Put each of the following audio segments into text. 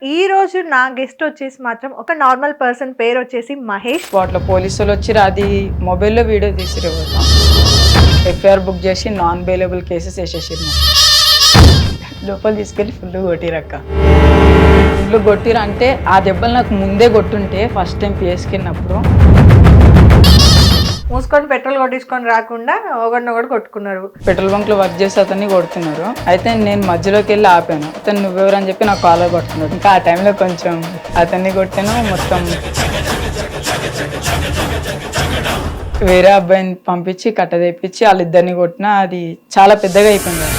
ఈ రోజు నా గెస్ట్ వచ్చేసి మాత్రం ఒక నార్మల్ పర్సన్ పేరు వచ్చేసి మహేష్. వాటిలో పోలీసులు వచ్చి అది మొబైల్లో వీడియో తీసిరు. ఎఫ్ఐఆర్ బుక్ చేసి నాన్ బెయిలబుల్ కేసెస్ వేసేసారు. లోపల తీసుకెళ్ళి ఫుల్ కొట్టిరక్క. ఫుల్ కొట్టిరు అంటే ఆ దెబ్బలు నాకు ముందే కొట్టుంటే ఫస్ట్ టైం పిఎస్కి వెళ్ళినప్పుడు మూసుకొని పెట్రోల్ కొట్టించుకొని రాకుండా ఒకరినొకడు కొట్టుకున్నారు. పెట్రోల్ బంక్ లో వర్క్ చేసి అతన్ని కొడుతున్నారు. అయితే నేను మధ్యలోకి వెళ్ళి ఆపాను. అతను నువ్వెవరు అని చెప్పి నాకు కాలర్ కొట్టుకున్నాడు. ఇంకా ఆ టైంలో కొంచెం అతన్ని కొట్టాను. మొత్తం వేరే అబ్బాయిని పంపించి కట్ట తెప్పించి వాళ్ళిద్దరిని కొట్టినా అది చాలా పెద్దగా అయిపోయింది.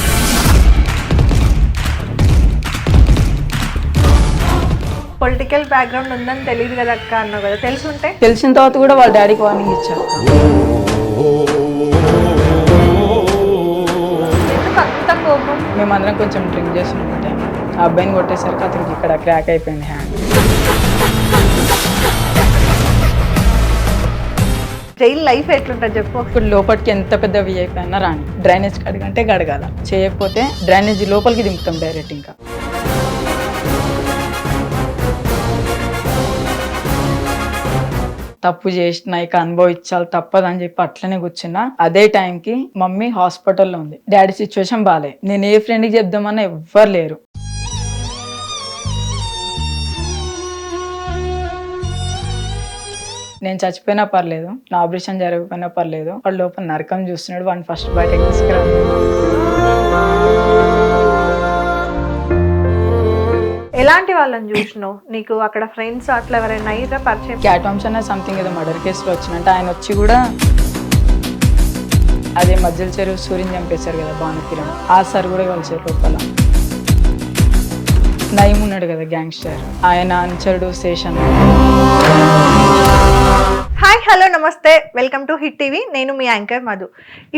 పొలిటికల్ బ్యాక్గ్రౌండ్ ఉందని తెలియదు కదా అక్క అన్నావు కదా, తెలుసుంటే? తెలిసిన తర్వాత కూడా వాళ్ళ డాడీకి వార్నింగ్ ఇచ్చారు. ఎందుకు అంత కోపం? మేమందరం కొంచెం డ్రింక్ చేస్తున్నాం టైం. ఆ అబ్బాయిని కొట్టేసరికి అతనికి ఇక్కడ క్రాక్ అయిపోయింది హ్యాండ్. జైలు లైఫ్ ఎట్లుంటుంది చెప్పు. ఇప్పుడు లోపలికి ఎంత పెద్ద విఐపీ అయినా రాని, డ్రైనేజ్ కడగంటే గడగాల, చేయకపోతే డ్రైనేజ్ లోపలికి దింపుతాం డైరెక్ట్. ఇంకా తప్పు చేసిన ఇక అనుభవించాలి తప్పదని చెప్పి అట్లనే కూర్చున్నా. అదే టైంకి మమ్మీ హాస్పిటల్లో ఉంది, డాడీ సిచ్యువేషన్ బాగాలే. నేను ఏ ఫ్రెండ్కి చెప్దామన్నా ఎవ్వరు లేరు. నేను చచ్చిపోయినా పర్లేదు, నా ఆపరేషన్ జరగకపోయినా పర్లేదు, వాడు లోపల నరకం చూస్తున్నాడు. వాడిని ఫస్ట్ బయటకి తీసుకురా. ఎలాంటి వాళ్ళని చూసినావు? నీకు అక్కడ ఫ్రెండ్స్ అట్లా ఎవరైనా అయ్యారా పరిచయం? క్యాట్ వంశ్ అనే సంథింగ్ ఏదో మర్డర్ కేసులో వచ్చినట్టు ఆయన వచ్చి కూడా అదే మధ్యలో చెరువు సూర్యుని చంపేశారు కదా భానుకిరణ్, ఆ సార్ కూడా కలిసారు లోపల. నయం ఉన్నాడు కదా గ్యాంగ్స్టర్, ఆయన అనుచరుడు శేషన్. హాయ్, హలో, నమస్తే, వెల్కమ్ టు హిట్ టీవీ. నేను మీ యాంకర్ మధు.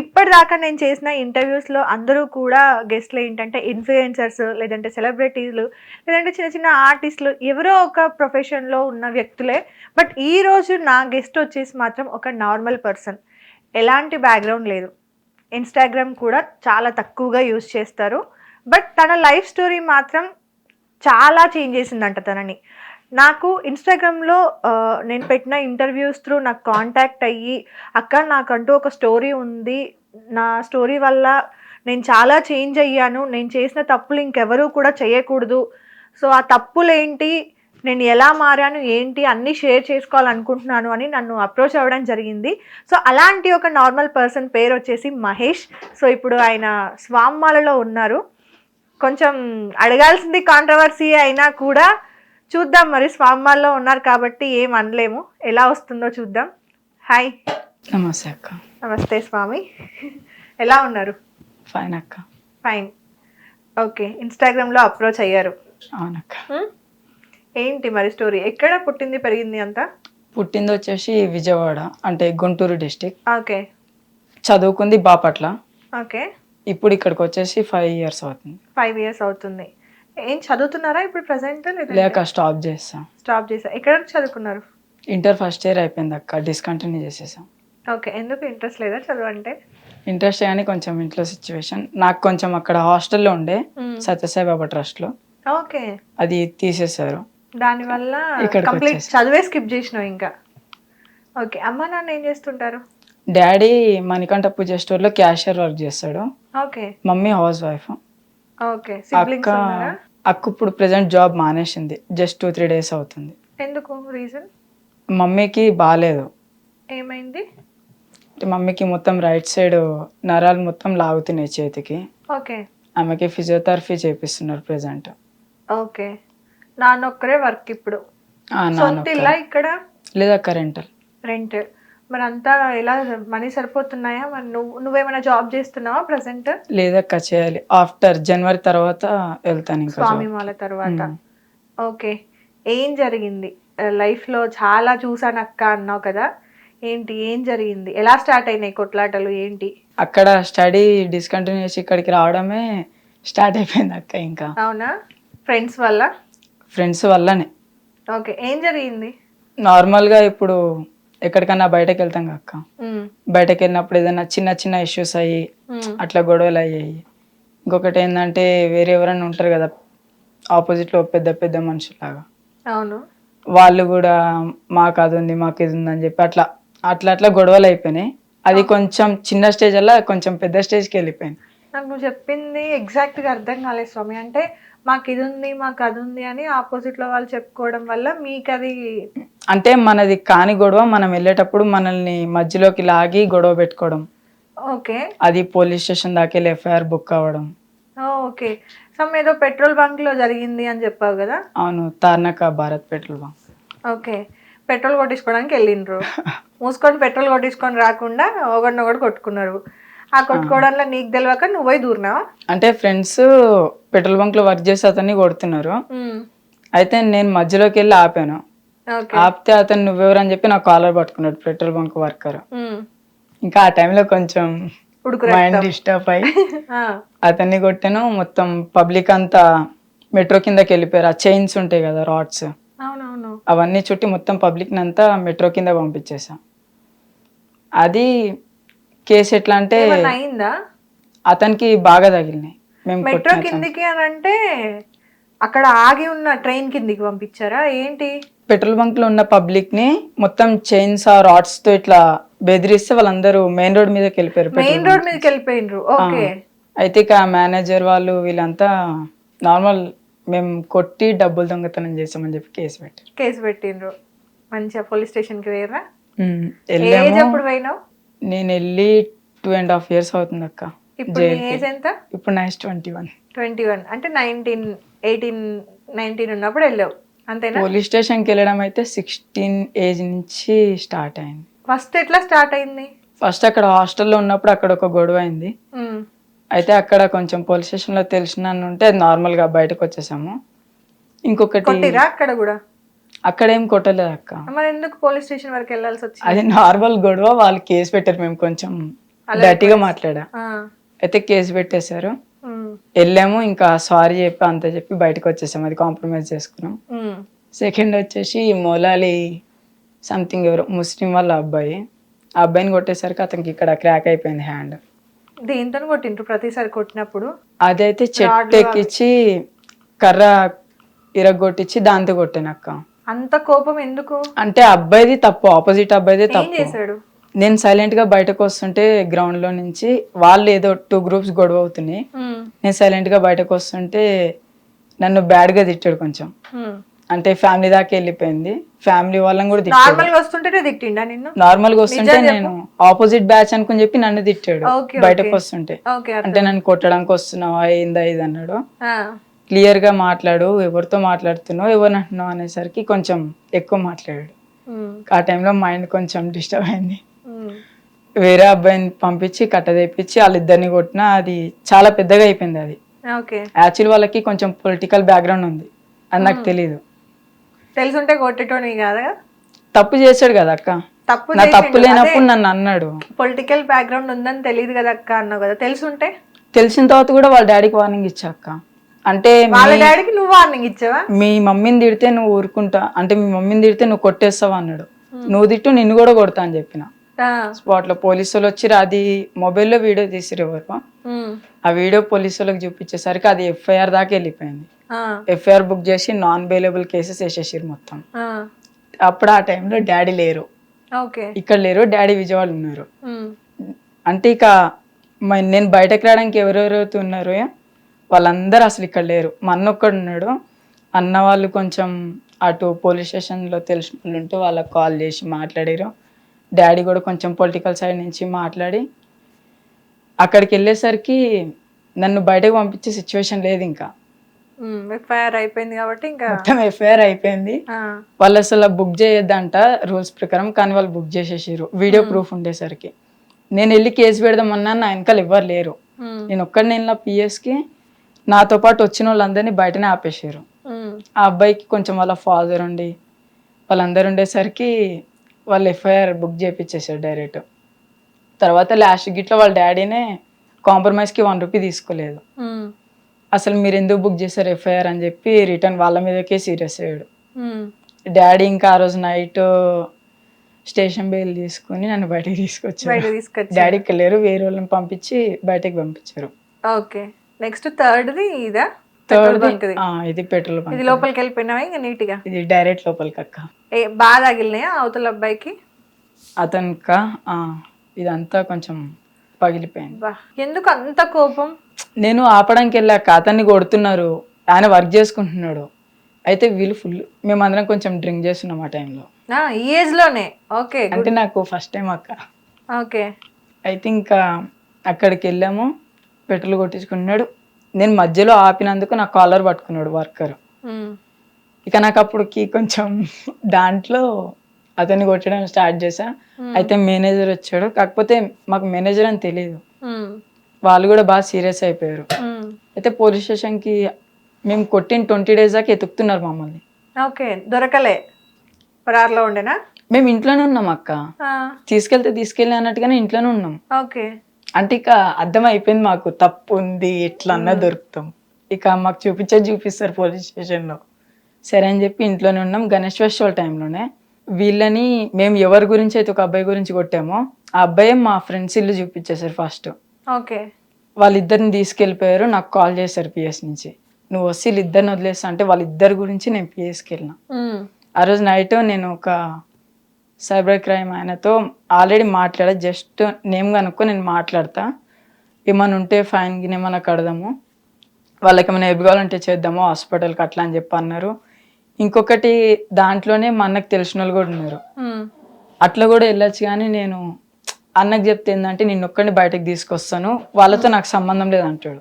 ఇప్పటిదాకా నేను చేసిన ఇంటర్వ్యూస్లో అందరూ కూడా గెస్ట్లు ఏంటంటే ఇన్ఫ్లుయెన్సర్స్, లేదంటే సెలబ్రిటీలు, లేదంటే చిన్న చిన్న ఆర్టిస్టులు, ఎవరో ఒక ప్రొఫెషన్లో ఉన్న వ్యక్తులే. బట్ ఈరోజు నా గెస్ట్ వచ్చేసి మాత్రం ఒక నార్మల్ పర్సన్. ఎలాంటి బ్యాక్గ్రౌండ్ లేదు, ఇన్స్టాగ్రామ్ కూడా చాలా తక్కువగా యూజ్ చేస్తారు. బట్ తన లైఫ్ స్టోరీ మాత్రం చాలా చేంజ్ చేసిందంట తనని. నాకు ఇన్స్టాగ్రామ్లో నేను పెట్టిన ఇంటర్వ్యూస్ త్రూ నాకు కాంటాక్ట్ అయ్యి, అక్క నాకంటూ ఒక స్టోరీ ఉంది, నా స్టోరీ వల్ల నేను చాలా చేంజ్ అయ్యాను, నేను చేసిన తప్పులు ఇంకెవరూ కూడా చేయకూడదు, సో ఆ తప్పులు ఏంటి, నేను ఎలా మారాను ఏంటి అన్నీ షేర్ చేసుకోవాలనుకుంటున్నాను అని నన్ను అప్రోచ్ అవ్వడం జరిగింది. సో అలాంటి ఒక నార్మల్ పర్సన్ పేరు వచ్చేసి మహేష్. సో ఇప్పుడు ఆయన స్వామ్మాలలో ఉన్నారు. కొంచెం అడగాల్సింది కాంట్రవర్సీ అయినా కూడా చూద్దాం, మరి స్వామ్మాల్లో ఉన్నారు కాబట్టి ఏం అనలేము, ఎలా వస్తుందో చూద్దాం. హాయ్. నమస్తే అక్క. నమస్తే స్వామి, ఎలా ఉన్నారు? ఫైన్ అక్క. ఫైన్. ఓకే, ఇన్స్టాగ్రామ్లో అప్రోచ్ అయ్యారు. అవునక్క. ఏంటి మరి స్టోరీ? ఎక్కడ పుట్టింది పెరిగింది అంతా? పుట్టింది వచ్చేసి విజయవాడ, అంటే గుంటూరు డిస్టిక్. ఓకే. చదువుకుంది బాపట్ల. ఓకే. ఇప్పుడు ఇక్కడికి వచ్చేసి 5 years అవుతుంది. 5 years అవుతుంది. ఏం చదువుతున్నారా ఇప్పుడు ప్రజెంట్? లేక స్టాప్ చేస్తాం. స్టాప్ చేసా. ఎక్కడ చదువుకున్నారు? ఇంటర్ ఫస్ట్ ఇయర్ అయిపోయింది అక్క, డిస్కంటిన్యూ చేసేసాం. ఓకే. ఎందుకు ఇంట్రెస్ట్ లేదా చదువు అంటే? ఇంట్రెస్ట్ కానీ కొంచెం ఇంట్లో సిచ్యువేషన్, నాకు కొంచెం అక్కడ హాస్టల్లో ఉండే సత్యసాయి బాబా ట్రస్ట్లో. ఓకే. అది తీసేశారు, దానివల్ల ఇక్కడికి కంప్లీట్ వచ్చేసా. చదివే స్కిప్ చేసినావు ఇంకా. ఓకే. అమ్మ నాన్న ఏం చేస్తుంటారు? డాడీ మణికంఠ పూజ స్టోర్లో క్యాషియర్ వర్క్ చేస్తాడు. Okay. Mummy house wife. Okay. Siblings ఉన్నారా? అక్క ఇప్పుడు ప్రెసెంట్ జాబ్ మానేసింది, జస్ట్ 2-3 days అవుతుంది. ఎందుకు? రీజన్? మమ్మీకి బాగాలేదు. ఏమైంది? అంటే మమ్మీకి మొత్తం రైట్ సైడ్ నరాలు మొత్తం లాగుతున్నాయి చేతికి. ఓకే. ఆమెకి ఫిజియోథెరపీ చేపిస్తున్నారు ప్రెసెంట్. ఓకే. నాన్న ఒక్కరే వర్క్ ఇప్పుడు? సొంత ఇల్లా ఇక్కడ? లేదక్క, రెంటల్. రెంట్. మరి అంతా ఎలా మనీ సరిపోతున్నాయా? మరి నువ్వేమైనా జాబ్ చేస్తున్నావా ప్రజెంట్? లేదక్క, చేయాలి. ఆఫ్టర్ జనవరి తర్వాత వెళ్తాను ఇంకా స్వామి మాల తర్వాత. ఓకే. ఏం జరిగింది లైఫ్లో? చాలా చూసాను అక్క అన్నావు కదా, ఏంటి ఏం జరిగింది? ఎలా స్టార్ట్ అయినాయి కొట్లాటలు ఏంటి? అక్కడ స్టడీ డిస్కంటిన్యూ చేసి ఇక్కడికి రావడమే స్టార్ట్ అయిపోయింది అక్క. ఇంకా అవునా? ఫ్రెండ్స్ వల్ల? ఫ్రెండ్స్ వల్లనే. ఓకే. ఏం జరిగింది? నార్మల్గా ఇప్పుడు ఎక్కడికన్నా బయటకు వెళ్తాం అక్క, బయటకు వెళ్ళినప్పుడు ఏదైనా చిన్న చిన్న ఇష్యూస్ అయ్యి అట్లా గొడవలు అయ్యాయి. ఇంకొకటి ఏంటంటే వేరే ఎవరైనా ఉంటారు కదా ఆపోజిట్లో పెద్ద పెద్ద మనుషులాగా. అవును. వాళ్ళు కూడా మాకు అది ఉంది మాకు ఇది ఉందని చెప్పి అట్లా అట్లా అట్లా గొడవలు అయిపోయినాయి. అది కొంచెం చిన్న స్టేజ్ అలా కొంచెం పెద్ద స్టేజ్కి వెళ్ళిపోయింది. నాకు నువ్వు చెప్పింది ఎగ్జాక్ట్గా అర్థం కాలేదు స్వామి. అంటే మాకు ఇది ఉంది మాకు అది ఉంది అని ఆపోజిట్లో వాళ్ళు చెప్పుకోవడం వల్ల మీకు అది అంటే మనది కాని గొడవ మనం వెళ్ళేటప్పుడు మనల్ని మధ్యలోకి లాగి గొడవ పెట్టుకోవడం, ఓకే. అది పోలీస్ స్టేషన్ దాకా వెళ్ళి ఎఫ్ఐఆర్ బుక్ అవ్వడం. ఓకే. సమ్ ఏదో పెట్రోల్ బంక్ లో జరిగింది అని చెప్పావు కదా. అవును, Tarnaka Bharat petrol bunk. Okay. Petrol కొట్టించుకోవడానికి వెళ్ళిండ్రు. మూసుకొని పెట్రోల్ కొట్టించుకొని రాకుండా ఒకడినొకడు కొట్టుకున్నారు. ఆ కొట్టుకోవడంలో నీకు తెలియక నువ్వు పోయి దూరినావా? అంటే ఫ్రెండ్స్ పెట్రోల్ బంక్ లో వర్క్ చేసి అతన్ని కొడుతున్నారు. అయితే నేను మధ్యలోకి వెళ్ళి ఆపాను. ఆపితే అతను నువ్వెవరు అని చెప్పి నా కాలర్ పట్టుకున్నాడు పెట్రోల్ బంక్ వర్కర్. ఇంకా ఆ టైంలో కొంచెం మైండ్ డిస్టర్బ్ అయ్యి అతన్ని కొట్టాను. మొత్తం పబ్లిక్ అంతా మెట్రో కిందకి వెళ్ళిపోయారు. ఆ చైన్స్ ఉంటాయి కదా, రాడ్స్, అవన్నీ చుట్టి మొత్తం పబ్లిక్ అంతా మెట్రో కింద పంపించేసా. అది కేసు ఎట్లా అంటే అతనికి బాగా తగిలినాయి. మేము మెట్రో కిందికి అని అంటే అక్కడ ఆగి ఉన్న ట్రైన్ కిందికి పంపించారా ఏంటి? పెట్రోల్ బంక్ లో ఉన్న పబ్లిక్ ని మొత్తం చైన్స్ ఆ రాడ్స్ తో ఇట్లా బెదిరిస్తే వాళ్ళందరూ మెయిన్ రోడ్ మీదకి వెళ్ళిపోయారు. మెయిన్ రోడ్ మీదకి వెళ్ళిపోయినరు. ఓకే. అయితే ఇక మేనేజర్ వాళ్ళు వీళ్ళంతా నార్మల్ మేము కొట్టి డబ్బులు దొంగతనం చేసామని చెప్పి కేసు పెట్టిండ్రు. మంచిగా పోలీస్ స్టేషన్ కి వేయరా? వెళ్ళాము. నేను వెళ్ళి 2.5 years అవుతుంది అక్క. ఇప్పుడు ఏజ్ ఎంత? ఇప్పుడు నా 21. అంటే 19 ఉన్నప్పుడు వెళ్ళావు అంతేనా? పోలీస్ స్టేషన్కి వెళ్ళడం అయితే 16 ఏజ్ నుంచి స్టార్ట్ అయింది. ఫస్ట్ ఎట్లా స్టార్ట్ అయింది? ఫస్ట్ అక్కడ హాస్టల్లో ఉన్నప్పుడు అక్కడ ఒక గొడవ అయింది. అయితే అక్కడ కొంచెం పోలీస్ స్టేషన్ లో తెలిసిన ఉంటే నార్మల్ గా బయటకు వచ్చేసాము. ఇంకొకటి అక్కడ కూడా అక్కడ ఏం కొట్టలేదు అక్క. మరి ఎందుకు పోలీస్ స్టేషన్ వరకు వెళ్ళాల్సి వచ్చింది? అది నార్మల్ గొడవ, వాళ్ళు కేసు పెట్టారు. మేము కొంచెం గట్టిగా మాట్లాడా, అయితే కేసు పెట్టేశారు. వెళ్ళాము, ఇంకా సారీ చెప్పి అంత చెప్పి బయటకు వచ్చేసాము. అది కాంప్రమైజ్ చేసుకున్నాం. సెకండ్ వచ్చేసి మౌలాలి సంథింగ్ ఎవరు ముస్లిం వాళ్ళ అబ్బాయి, ఆ అబ్బాయిని కొట్టేసరికి అతనికి ఇక్కడ క్రాక్ అయిపోయింది హ్యాండ్. దేంతో కొట్టిండ్రు ప్రతిసారి కొట్టినప్పుడు? అదైతే చెట్టు ఎక్కించి కర్ర ఇరగొట్టించి దాంతో కొట్టానక్క. అంత కోపం ఎందుకు? అంటే అబ్బాయిది తప్పు, ఆపోజిట్ అబ్బాయిదే తప్పు. నేను సైలెంట్ గా బయటకు వస్తుంటే గ్రౌండ్ లో నుంచి వాళ్ళు ఏదో 2 groups గొడవ అవుతున్నాయి. నేను సైలెంట్ గా బయటకు వస్తుంటే నన్ను బ్యాడ్ గా తిట్టాడు కొంచెం. అంటే ఫ్యామిలీ దాకా వెళ్ళిపోయింది. ఫ్యామిలీ వాళ్ళని కూడా తిట్టాడు. నార్మల్ గా వస్తుంటే నేను ఆపోజిట్ బ్యాచ్ అనుకుని చెప్పి నన్ను తిట్టాడు బయటకు వస్తుంటే. అంటే నన్ను కొట్టడానికి వస్తున్నావా ఏందా ఇది అన్నాడు. క్లియర్ గా మాట్లాడు, ఎవరితో మాట్లాడుతున్నావు, ఎవరిని అంటున్నావు అనేసరికి కొంచెం ఎక్కువ మాట్లాడాడు. ఆ టైంలో మైండ్ కొంచెం డిస్టర్బ్ అయింది. వేరే అబ్బాయిని పంపించి కట్ట తెప్పించి వాళ్ళిద్దరిని కొట్టినా అది చాలా పెద్దగా అయిపోయింది. అది యాక్చువల్ వాళ్ళకి కొంచెం పొలిటికల్ బ్యాక్గ్రౌండ్ ఉంది, అది నాకు తెలీదు. తెలుసుంటే కొట్టేటోని కాదా? తప్పు చేశాడు కదా అక్క. నా తప్పు లేనప్పుడు నన్ను అన్నాడు. పొలిటికల్ బ్యాక్గ్రౌండ్ ఉందని తెలియదు కదా అక్క అన్నావు కదా. తెలుసుంటే? తెలిసిన తర్వాత కూడా వాళ్ళ డాడీకి వార్నింగ్ ఇచ్చా అక్క. అంటే వాళ్ళ డాడీకి నువ్వు వార్నింగ్ ఇచ్చావా? మీ మమ్మీని తిడితే నువ్వు ఊరుకుంటా, అంటే మీ మమ్మీని తిడితే నువ్వు కొట్టేస్తావా అన్నాడు. నువ్వు తిట్టు నిన్ను కూడా కొడతా అని చెప్పిన. స్పాట్ లో పోలీసులు వచ్చి అది మొబైల్లో వీడియో తీసిరు ఎవరు, ఆ వీడియో పోలీసు వాళ్ళకి చూపించేసరికి అది ఎఫ్ఐఆర్ దాకా వెళ్ళిపోయింది. ఎఫ్ఐఆర్ బుక్ చేసి నాన్ బెయిలబుల్ కేసెస్ వేసేసారు మొత్తం. అప్పుడు ఆ టైంలో డాడీ లేరు, ఇక్కడ లేరు, డాడీ విజయవాడ ఉన్నారు. అంటే ఇక నేను బయటకు రావడానికి ఎవరెవరైతే ఉన్నారో వాళ్ళందరూ అసలు ఇక్కడ లేరు. మా అన్న ఒక్కడు ఉన్నాడు. అన్న వాళ్ళు కొంచెం అటు పోలీస్ స్టేషన్లో తెలిసిన వాళ్ళు ఉంటే వాళ్ళకి కాల్ చేసి మాట్లాడారు. డాడీ కూడా కొంచెం పొలిటికల్ సైడ్ నుంచి మాట్లాడి అక్కడికి వెళ్ళేసరికి నన్ను బయటకు పంపించే సిచ్యువేషన్ లేదు. ఇంకా ఎఫ్ఐఆర్ అయిపోయింది కాబట్టి ఇంకా మొత్తం ఎఫ్ఐఆర్ అయిపోయింది. వాళ్ళు అసలు బుక్ చేయొద్దంట రూల్స్ ప్రకారం, కానీ వాళ్ళు బుక్ చేసేసారు వీడియో ప్రూఫ్ ఉండేసరికి. నేను వెళ్ళి కేసు పెడదామన్నా నా వెనకాల ఎవ్వరు లేరు. నేను ఒక్కడిని వెళ్ళిన పిఎస్కి నాతో పాటు వచ్చిన వాళ్ళందరినీ బయటనే ఆపేసారు. ఆ అబ్బాయికి కొంచెం వాళ్ళ ఫాదర్ ఉండి వాళ్ళందరూ ఉండేసరికి వాళ్ళు ఎఫ్ఐఆర్ బుక్ చేయించేసారు డైరెక్ట్. తర్వాత లాస్ట్ గిట్లో వాళ్ళ డాడీనే కాంప్రమైజ్కి 1 రూపీ తీసుకోలేదు. అసలు మీరు ఎందుకు బుక్ చేశారు ఎఫ్ఐఆర్ అని చెప్పి రిటర్న్ వాళ్ళ మీదకే సీరియస్ అయ్యాడు. డాడీ ఇంకా ఆ రోజు నైట్ స్టేషన్ బెయిల్ తీసుకుని నన్ను బయటకు తీసుకొచ్చారు. డాడీ ఇక్కడ లేరు, వేరే వాళ్ళని పంపించి బయటకు పంపించారు. ఓకే. నెక్స్ట్ థర్డ్ది ఇదా? పెట్రోల్ థర్డ్ బంక్ ఇది. ఇది పెట్రోల్ ఇది బంక్. లోపలికి వెళ్ళిపోయినావా ఇంకా నీట్గా? ఇది డైరెక్ట్ లోపలికి అక్క. బాగా తగిలినాయా అవతల అబ్బాయికి? అతనిక ఇదంతా కొంచెం పగిలిపోయింది. బా, ఎందుకు అంత కోపం? నేను ఆపడానికి వెళ్ళాక అతన్ని కొడుతున్నారు, ఆయన వర్క్ చేసుకుంటున్నాడు. అయితే వీళ్ళు ఫుల్, మేమందరం కొంచెం డ్రింక్ చేస్తున్నాం ఆ టైంలో. ఈ ఏజ్ లోనే? ఓకే. అంటే నాకు ఫస్ట్ టైం అక్క. ఓకే. అయితే ఇంకా అక్కడికి వెళ్ళాము, పెట్రోల్ కొట్టించుకున్నాడు. నేను మధ్యలో ఆపినందుకు నా కాలర్ పట్టుకున్నాడు వర్కర్. ఇక నాకు అప్పటికి కొంచెం దాంట్లో అతన్ని కొట్టడం స్టార్ట్ చేశా. అయితే మేనేజర్ వచ్చాడు, కాకపోతే మాకు మేనేజర్ అని తెలియదు. వాళ్ళు కూడా బాగా సీరియస్ అయిపోయారు. అయితే పోలీస్ స్టేషన్కి మేము కొట్టిన 20 days దాకా ఎతుకుతున్నారు మమ్మల్ని. ఓకే. దొరకలే? పరార్లో ఉండేనా? మేము ఇంట్లోనే ఉన్నాం అక్క. తీసుకెళ్ళి అన్నట్టుగానే ఇంట్లోనే ఉన్నాం. ఓకే. అంటే ఇక అర్థం అయిపోయింది మాకు, తప్పు ఉంది ఎట్లా అన్నా దొరుకుతాం. ఇక మాకు చూపిస్తారు పోలీస్ స్టేషన్లో. సరే అని చెప్పి ఇంట్లోనే ఉన్నాం. గణేష్ ఫెస్టివల్ టైంలోనే వీళ్ళని మేము ఎవరి గురించి అయితే ఒక అబ్బాయి గురించి కొట్టామో ఆ అబ్బాయి మా ఫ్రెండ్స్ ఇల్లు చూపించేశారు ఫస్ట్. ఓకే. వాళ్ళిద్దరిని తీసుకెళ్ళిపోయారు. నాకు కాల్ చేశారు పిఎస్ నుంచి, నువ్వు వస్తే వీళ్ళిద్దరిని వదిలేస్తా అంటే వాళ్ళిద్దరి గురించి నేను పిఎస్కి వెళ్ళిన. ఆ రోజు నైట్ నేను ఒక సైబర్ క్రైమ్ ఆయనతో ఆల్రెడీ మాట్లాడా. జస్ట్ నేమ్ కనుక్కో నేను మాట్లాడతా, ఏమైనా ఉంటే ఫైన్ గిన్ ఏమైనా కడదాము, వాళ్ళకి ఏమైనా హెల్ప్ కావాలంటే చేద్దాము హాస్పిటల్కి అట్లా అని చెప్పి అన్నారు. ఇంకొకటి దాంట్లోనే మా అన్నకు తెలిసిన వాళ్ళు కూడా ఉన్నారు, అట్లా కూడా వెళ్ళొచ్చు. కానీ నేను అన్నకు చెప్తే ఏంటంటే నిన్ను ఒక్కడిని బయటకు తీసుకొస్తాను, వాళ్ళతో నాకు సంబంధం లేదంటాడు.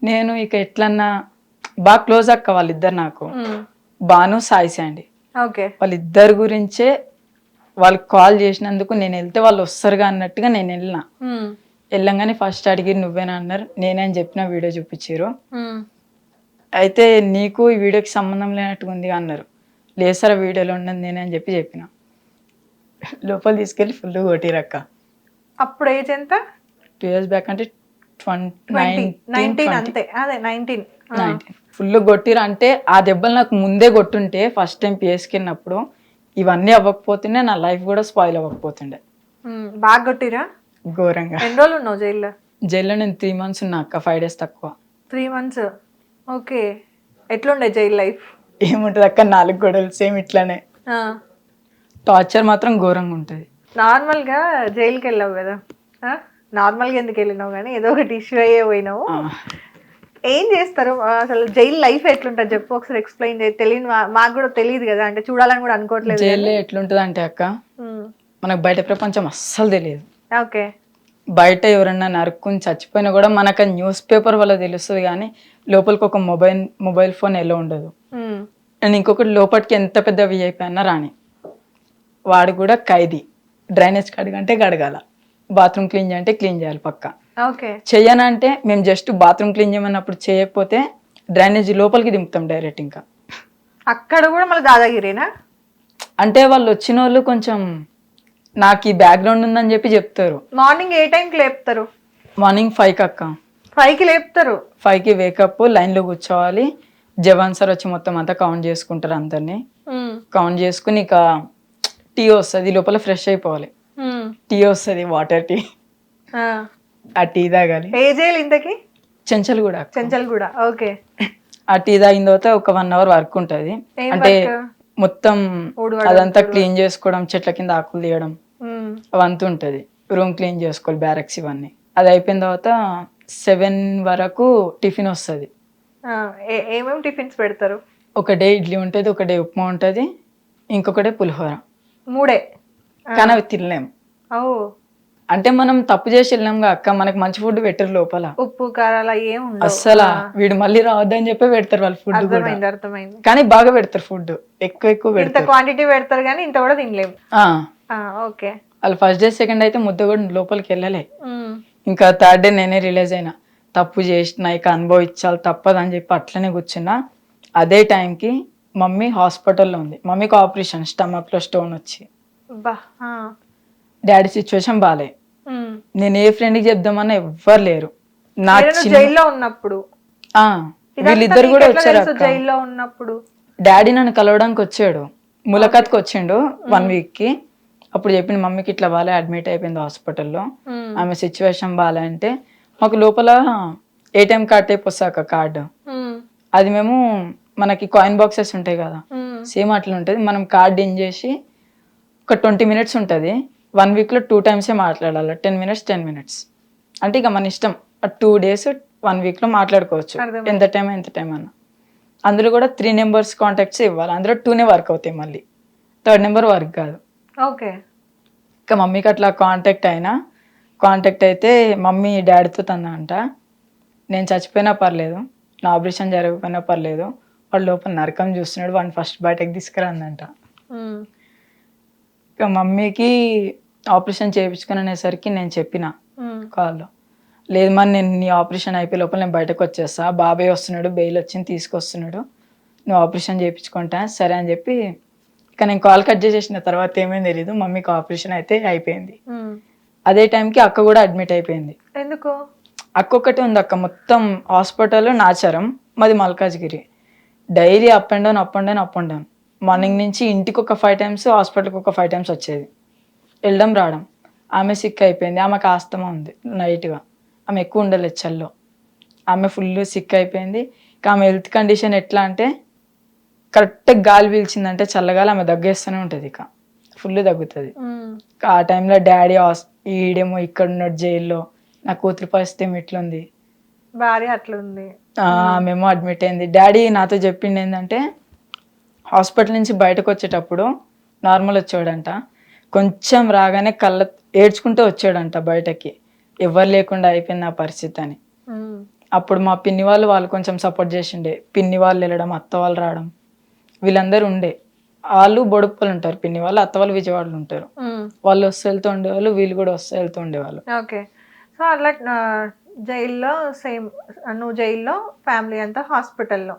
నేను ఇక ఎట్లన్నా బాగా క్లోజ్ అక్క వాళ్ళిద్దరు నాకు, బాను సాయి శాండీ. వాళ్ళిద్దరి గురించే వాళ్ళకి కాల్ చేసినందుకు నేను వెళ్తే వాళ్ళు వస్తారుగా అన్నట్టుగా నేను వెళ్ళంగానే ఫస్ట్ అడిగి నువ్వేనా అన్నారు. నేనే అని చెప్పిన, వీడియో చూపించారు. అయితే నీకు ఈ వీడియోకి సంబంధం లేనట్టుగా ఉంది అన్నారు. లేదు సార్ వీడియోలో ఉన్నది నేనే అని చెప్పిన. లోపల తీసుకెళ్ళి ఫుల్ కొట్టిరక్క. అప్పుడు ఏజ్ ఎంత? 2 years బ్యాక్ అంటే 19 అంతే. అదే 19. ఫుల్ కొట్టిరు. అంటే ఆ దెబ్బలు నాకు ముందే కొట్టుంటే ఫస్ట్ టైం పిఎస్కి వెళ్ళినప్పుడు ఇవన్నీ అవ్వకపోతుండే, నా లైఫ్ కూడా స్పాయిల్ అవ్వకపోతుండే. బాగా కొట్టిరా? ఘోరంగా. ఎన్ని రోజులు ఉన్నావు జైల్లో? జైల్లో నేను 3 months ఉన్నా అక్క, 5 days తక్కువ. 3 months. ఓకే. ఎట్లుండే జైల్ లైఫ్? ఏముంటుంది అక్క, 4 గోడలు సేమ్ ఇట్లానే. టార్చర్ మాత్రం ఘోరంగా ఉంటుంది. నార్మల్గా జైలుకి వెళ్ళావు కదా, నార్మల్గా ఎందుకు వెళ్ళినావు కానీ ఏదో ఒకటి ఇష్యూ అయ్యే పోయినావు. ఏం చేస్తారు అసలు జైలు లైఫ్ ఎట్లుంటుంది చెప్పు ఒకసారి, ఎక్స్ప్లెయిన్ చేయి. తెలియని మాకు కూడా తెలియదు కదా, అంటే చూడాలని కూడా అనుకోవట్లేదు. జైల్లో ఎట్లుంటుంది అంటే అక్క, మనకు బయట ప్రపంచం అస్సలు తెలియదు. ఓకే. బయట ఎవరన్నా నరుక్కుని చచ్చిపోయినా కూడా మనకు న్యూస్ పేపర్ వల్ల తెలుస్తుంది, కానీ లోపలికి ఒక మొబైల్ ఫోన్ ఎలా ఉండదు. అండ్ ఇంకొకటి, లోపలికి ఎంత పెద్ద విఐపి అన్నా రాని వాడు కూడా ఖైదీ. డ్రైనేజ్ కడగంటే కడగాల, బాత్రూమ్ క్లీన్ చేయాలంటే క్లీన్ చేయాలి పక్క. చెయ్యనంటే మేము జస్ట్ బాత్రూమ్ క్లీన్ చేయమన్నప్పుడు చేయకపోతే డ్రైనేజ్ లోపలికి దింపుతాం డైరెక్ట్. ఇంకా అక్కడ కూడా మళ్ళీ దాదాగిరేనా? అంటే వాళ్ళు వచ్చిన వాళ్ళు కొంచెం నాకు ఈ బ్యాక్గ్రౌండ్ ఉందని చెప్పి చెప్తారు. మార్నింగ్ ఏ టైంకి లేపుతారు? మార్నింగ్ 5కి అక్క. 5కి లేపుతారు? 5కి వేకప్, లైన్లో కూర్చోవాలి. జవాన్ సార్ వచ్చి మొత్తం అంతా కౌంట్ చేసుకుంటారు అందరినీ. కౌంట్ చేసుకుని ఇక టీ వస్తుంది, లోపల ఫ్రెష్ అయిపోవాలి. టీ వస్తుంది, వాటర్ టీ, ఆ టీ తాగాలి. ఏ జైలు ఇంతకి? చెంచల్గూడ. ఓకే. ఆ టీ తాగిన తర్వాత ఒక 1 hour వర్క్ ఉంటుంది. అంటే మొత్తం అదంతా క్లీన్ చేసుకోవడం, చెట్ల కింద ఆకులు తీయడం అవంతా ఉంటుంది. రూమ్ క్లీన్ చేసుకోవాలి, బ్యారక్స్ ఇవన్నీ. అది అయిపోయిన తర్వాత 7 వరకు టిఫిన్ వస్తుంది. ఏమేమి టిఫిన్స్ పెడతారు? ఒక డే ఇడ్లీ ఉంటుంది, ఒక డే ఉప్మా ఉంటుంది, ఇంకొక డే పులిహోర. 3 కానీ అవి తినలేము. అంటే మనం తప్పు చేసి వెళ్ళాం అక్క, మనకి మంచి ఫుడ్ పెట్టరు లోపల, ఉప్పు కారాలు ఏం ఉండవు అస్సలు. వీడు మళ్ళీ రావద్దని చెప్పి పెడతారు వాళ్ళు ఫుడ్ కూడా, కానీ బాగా పెడతారు ఫుడ్, ఎక్కువ పెడతారు, క్వాంటిటీ పెడతారు కానీ ఇంత కూడా తినలేము. ఓకే. వాళ్ళు ఫస్ట్ డే సెకండ్ అయితే ముద్ద కూడా లోపలికి వెళ్ళలే. ఇంకా 3rd day నేనే రిలీజ్ అయినా, తప్పు చేసిన ఇక అనుభవించాలి తప్పదని చెప్పి అట్లనే కూర్చున్నా. అదే టైంకి మమ్మీ హాస్పిటల్లో ఉంది. మమ్మీకి ఆపరేషన్, స్టమక్ లో స్టోన్ వచ్చి. డాడీ సిచ్యువేషన్ బాలే. నేను ఏ ఫ్రెండ్కి చెప్దామన్నా ఎవ్వరు లేరు. నా జైల్లో ఉన్నప్పుడు వీళ్ళిద్దరు కూడా వచ్చారు. జైల్లో ఉన్నప్పుడు డాడీ నన్ను కలవడానికి వచ్చాడు, ములకత్కి వచ్చిండు 1 week కి. అప్పుడు చెప్పింది మమ్మీకి ఇట్లా బాలే, అడ్మిట్ అయిపోయింది హాస్పిటల్లో, ఆమె సిచ్యువేషన్ బాలే అంటే మాకు లోపల ATM కార్డ్ టైప్ వస్తాక కార్డు, అది మేము మనకి కాయిన్ బాక్సెస్ ఉంటాయి కదా, సేమ్ అట్లా ఉంటుంది. మనం కార్డ్ ఇన్ చేసి ఒక 20 minutes ఉంటుంది. 1 weekలో 2 times మాట్లాడాలి, 10 minutes 10 minutes. అంటే ఇక మన ఇష్టం, 2 days 1 weekలో మాట్లాడుకోవచ్చు, ఎంత టైం అన్న. అందులో కూడా 3 numbers కాంటాక్ట్స్ ఇవ్వాలి. అందులో 2 వర్క్ అవుతాయి, మళ్ళీ 3rd number వర్క్ కాదు. ఓకే. ఇక మమ్మీకి అట్లా కాంటాక్ట్ అయితే మమ్మీ డాడీతో తందంట, నేను చచ్చిపోయినా పర్లేదు, నా ఆపరేషన్ జరగకపోయినా పర్లేదు, వాడు లోపల నరకం చూస్తున్నాడు, వాడిని ఫస్ట్ బయటకు తీసుకురందంట. ఇక మమ్మీకి ఆపరేషన్ చేయించుకుని అనేసరికి నేను చెప్పిన కాల్లో, లేదు మరి నేను నీ ఆపరేషన్ అయిపోయే లోపల నేను బయటకు వచ్చేస్తా, బాబాయ్ వస్తున్నాడు, బెయిల్ వచ్చింది తీసుకొస్తున్నాడు, నువ్వు ఆపరేషన్ చేయించుకుంటా సరే అని చెప్పి ఇక నేను కాల్ కట్ చేసేసిన తర్వాత ఏమేమి తెలీదు, మమ్మీకి ఆపరేషన్ అయితే అయిపోయింది. అదే టైంకి అక్క కూడా అడ్మిట్ అయిపోయింది. ఎందుకు? అక్క ఒక్కటే ఉంది అక్క, మొత్తం హాస్పిటల్ నాచారం, మాది Malkajgiri. Daily up and down. Morning నుంచి ఇంటికి ఒక 5 times, హాస్పిటల్కి ఒక 5 times వచ్చేది, వెళ్ళడం రావడం. ఆమె సిక్ అయిపోయింది, ఆమెకు ఆస్తమా ఉంది నైట్గా, ఆమె ఎక్కువ ఉండలేదు చల్లో, ఆమె ఫుల్ సిక్ అయిపోయింది. ఇక ఆమె హెల్త్ కండిషన్ ఎట్లా అంటే కరెక్ట్గా గాలి పీల్చిందంటే చల్లగాలి ఆమె దగ్గేస్తూనే ఉంటుంది, ఇక ఫుల్ తగ్గుతుంది. ఆ టైంలో డాడీ ఈడేమో ఇక్కడ ఉన్నాడు జైల్లో, నా కూతురు పరిస్థితి ఏమి ఇట్లుంది, భార్య అట్లుంది, ఆమెమో అడ్మిట్ అయింది. డాడీ నాతో చెప్పింది ఏంటంటే హాస్పిటల్ నుంచి బయటకు వచ్చేటప్పుడు నార్మల్ వచ్చాడంట, కొంచెం రాగానే ఏడ్చుకుంటూ వచ్చాడంట బయటకి, ఎవరు లేకుండా అయిపోయింది నా పరిస్థితి అని. అప్పుడు మా పిన్ని వాళ్ళు కొంచెం సపోర్ట్ చేసిండే, పిన్ని వాళ్ళు వెళ్ళడం, అత్త వాళ్ళు రావడం, వీళ్ళందరూ ఉండే. వాళ్ళు బొడుప్పలు ఉంటారు, పిన్ని వాళ్ళు, అత్త వాళ్ళు విజయవాడలో ఉంటారు, వాళ్ళు వస్తూ వెళ్తూ ఉండేవాళ్ళు, వీళ్ళు కూడా వస్తూ వెళ్తూ ఉండేవాళ్ళు. ఓకే. సో అట్లా జైల్లో సేమ్, నువ్వు జైల్లో, ఫ్యామిలీ అంతా హాస్పిటల్లో.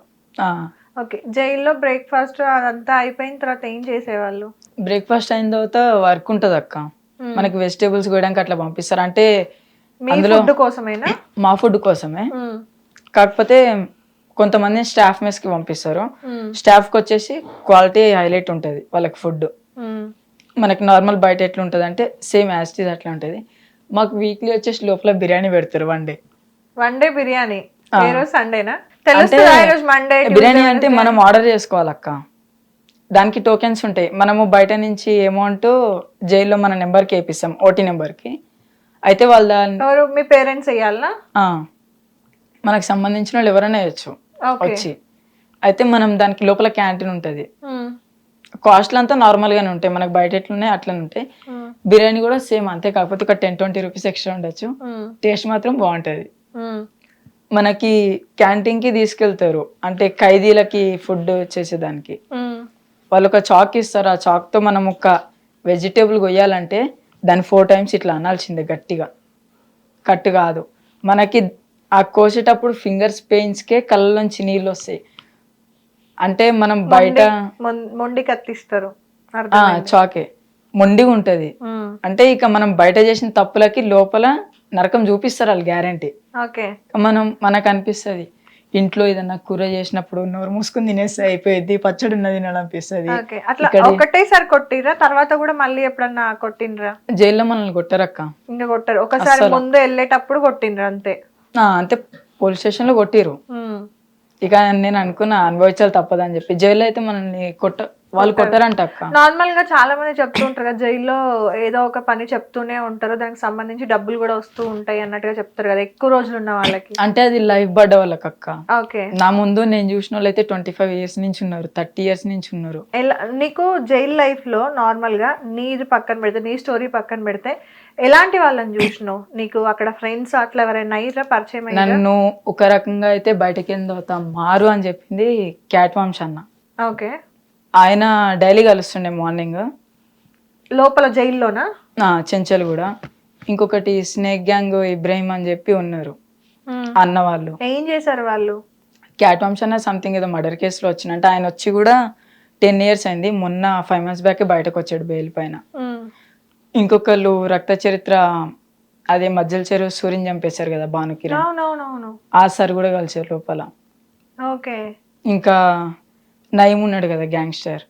ఓకే. జైల్లో బ్రేక్ఫాస్ట్ అదంతా అయిపోయిన తర్వాత ఏం చేసేవాళ్ళు? బ్రేక్ఫాస్ట్ అయిన తర్వాత వర్క్ ఉంటుంది అక్క, మనకి వెజిటేబుల్స్ కోయడానికి అట్లా పంపిస్తారు. అంటే అందులో కోసమేనా? మా ఫుడ్ కోసమే, కాకపోతే కొంతమంది స్టాఫ్ మెస్కి పంపిస్తారు. స్టాఫ్కి వచ్చేసి క్వాలిటీ హైలైట్ ఉంటుంది వాళ్ళకి ఫుడ్. మనకి నార్మల్ బయట ఎట్లా ఉంటుంది అంటే సేమ్ యాస్టీస్ అట్లా ఉంటుంది. మాకు వీక్లీ వచ్చేసి లోపల బిర్యానీ పెడతారు, వన్ డే బిర్యానీ. సండేనా? బిర్యానీ అంటే మనం ఆర్డర్ చేసుకోవాలక్క, దానికి టోకెన్స్ ఉంటాయి. మనము బయట నుంచి అమౌంట్ జైల్లో మన నెంబర్కి వేపిస్తాం, ఓటీ నెంబర్కి. అయితే వాళ్ళు మీ పేరెంట్స్ వేయాలా? మనకు సంబంధించిన వాళ్ళు ఎవరైనా వేయచ్చు వచ్చి. అయితే మనం దానికి లోపల క్యాంటీన్ ఉంటుంది, కాస్ట్లు అంతా నార్మల్ గానే ఉంటాయి, మనకు బయట ఎట్లున్నాయి అట్లనే ఉంటాయి. బిర్యానీ కూడా సేమ్ అంతే, కాకపోతే ఒక 10-20 రూపీస్ ఎక్స్ట్రా ఉండొచ్చు, టేస్ట్ మాత్రం బాగుంటది. మనకి క్యాంటీన్ కి తీసుకెళ్తారు, అంటే ఖైదీలకి ఫుడ్ చేసేదానికి. వాళ్ళు ఒక చాక్ ఇస్తారు, ఆ చాక్ తో మనం ఒక వెజిటేబుల్ కొయ్యాలంటే దాన్ని 4 times ఇట్లా అనాల్సిందే గట్టిగా, కట్టు కాదు. మనకి ఆ కోసేటప్పుడు ఫింగర్స్ పెయిన్స్కే కళ్ళలోంచి నీళ్ళు వస్తాయి. అంటే మనం బయట మొండి కత్తిస్తారు, చాకే మొండిగా ఉంటది. అంటే ఇక మనం బయట చేసిన తప్పులకి లోపల నరకం చూపిస్తారు వాళ్ళు, గ్యారంటీ. మనకు అనిపిస్తుంది ఇంట్లో ఏదన్నా కూర చేసినప్పుడు నోరు మూసుకుని తినేస్తే అయిపోయింది, పచ్చడి ఉన్నది తినాలనిపిస్తుంది. ఒకటేసారి కొట్టిరా? తర్వాత కూడా మళ్ళీ ఎప్పుడన్నా కొట్టినరా? జైల్లో మనల్ని కొట్టారక్క, ఇంకా కొట్టారు. ఒకసారి ముందు వెళ్ళేటప్పుడు కొట్టినరా? అంతే అంతే, పోలీస్ స్టేషన్ లో కొట్టిరు. ఇక నేను అనుకున్నా అనుభవించాలి తప్పదని చెప్పి. జైల్లో అయితే మనల్ని వాళ్ళు కొట్టారంట అక్క. నార్మల్ గా చాలా మంది చెప్తూ ఉంటారు కదా, జైల్లో ఏదో ఒక పని చెప్తూనే ఉంటారు, దానికి సంబంధించి డబ్బులు కూడా వస్తూ ఉంటాయి అన్నట్టుగా చెప్తారు కదా, ఎక్కువ రోజులు ఉన్న వాళ్ళకి. అంటే అది లైఫ్ పడ్డ వాళ్ళకి అక్క. నా ముందు నేను చూసిన వాళ్ళు అయితే 25 years నుంచి ఉన్నారు, 30 years నుంచి ఉన్నారు. నీకు జైల్ లైఫ్ లో నార్మల్ గా నీది పక్కన పెడితే, నీ స్టోరీ పక్కన పెడితే ఎలాంటి వాళ్ళని చూసినావు? నీకు అక్కడ ఫ్రెండ్స్ అట్లా ఎవరైనా అయ్యారా, పరిచయం? నన్ను ఒక రకంగా అయితే బయటకి వెళ్ళి మారు అని చెప్పింది క్యాట్ వంశ అన్న. ఓకే. ఆయన డైలీ కలుస్తుండే మార్నింగ్ లోపల జైల్లోనా? చెంచల్ కూడా. ఇంకొకటి స్నేక్ గ్యాంగ్ ఇబ్రాహిం అని చెప్పి ఉన్నారు అన్న వాళ్ళు. ఏం చేశారు వాళ్ళు? క్యాట్ వంశ అన్న సంథింగ్ ఏదో మర్డర్ కేసులో వచ్చినంటే, ఆయన వచ్చి కూడా 10 years అయింది, మొన్న 5 months బ్యాక్ బయటకు వచ్చాడు బెయిల్ పైన. ఇంకొకళ్ళు రక్త చరిత్ర, అదే మధ్యల చెరువు సూర్యుని చంపేశారు కదా భానుకిరణ్, ఆ సార్ కూడా కలిసారు లోపల. ఇంకా నయీం ఉన్నాడు కదా గ్యాంగ్స్టర్,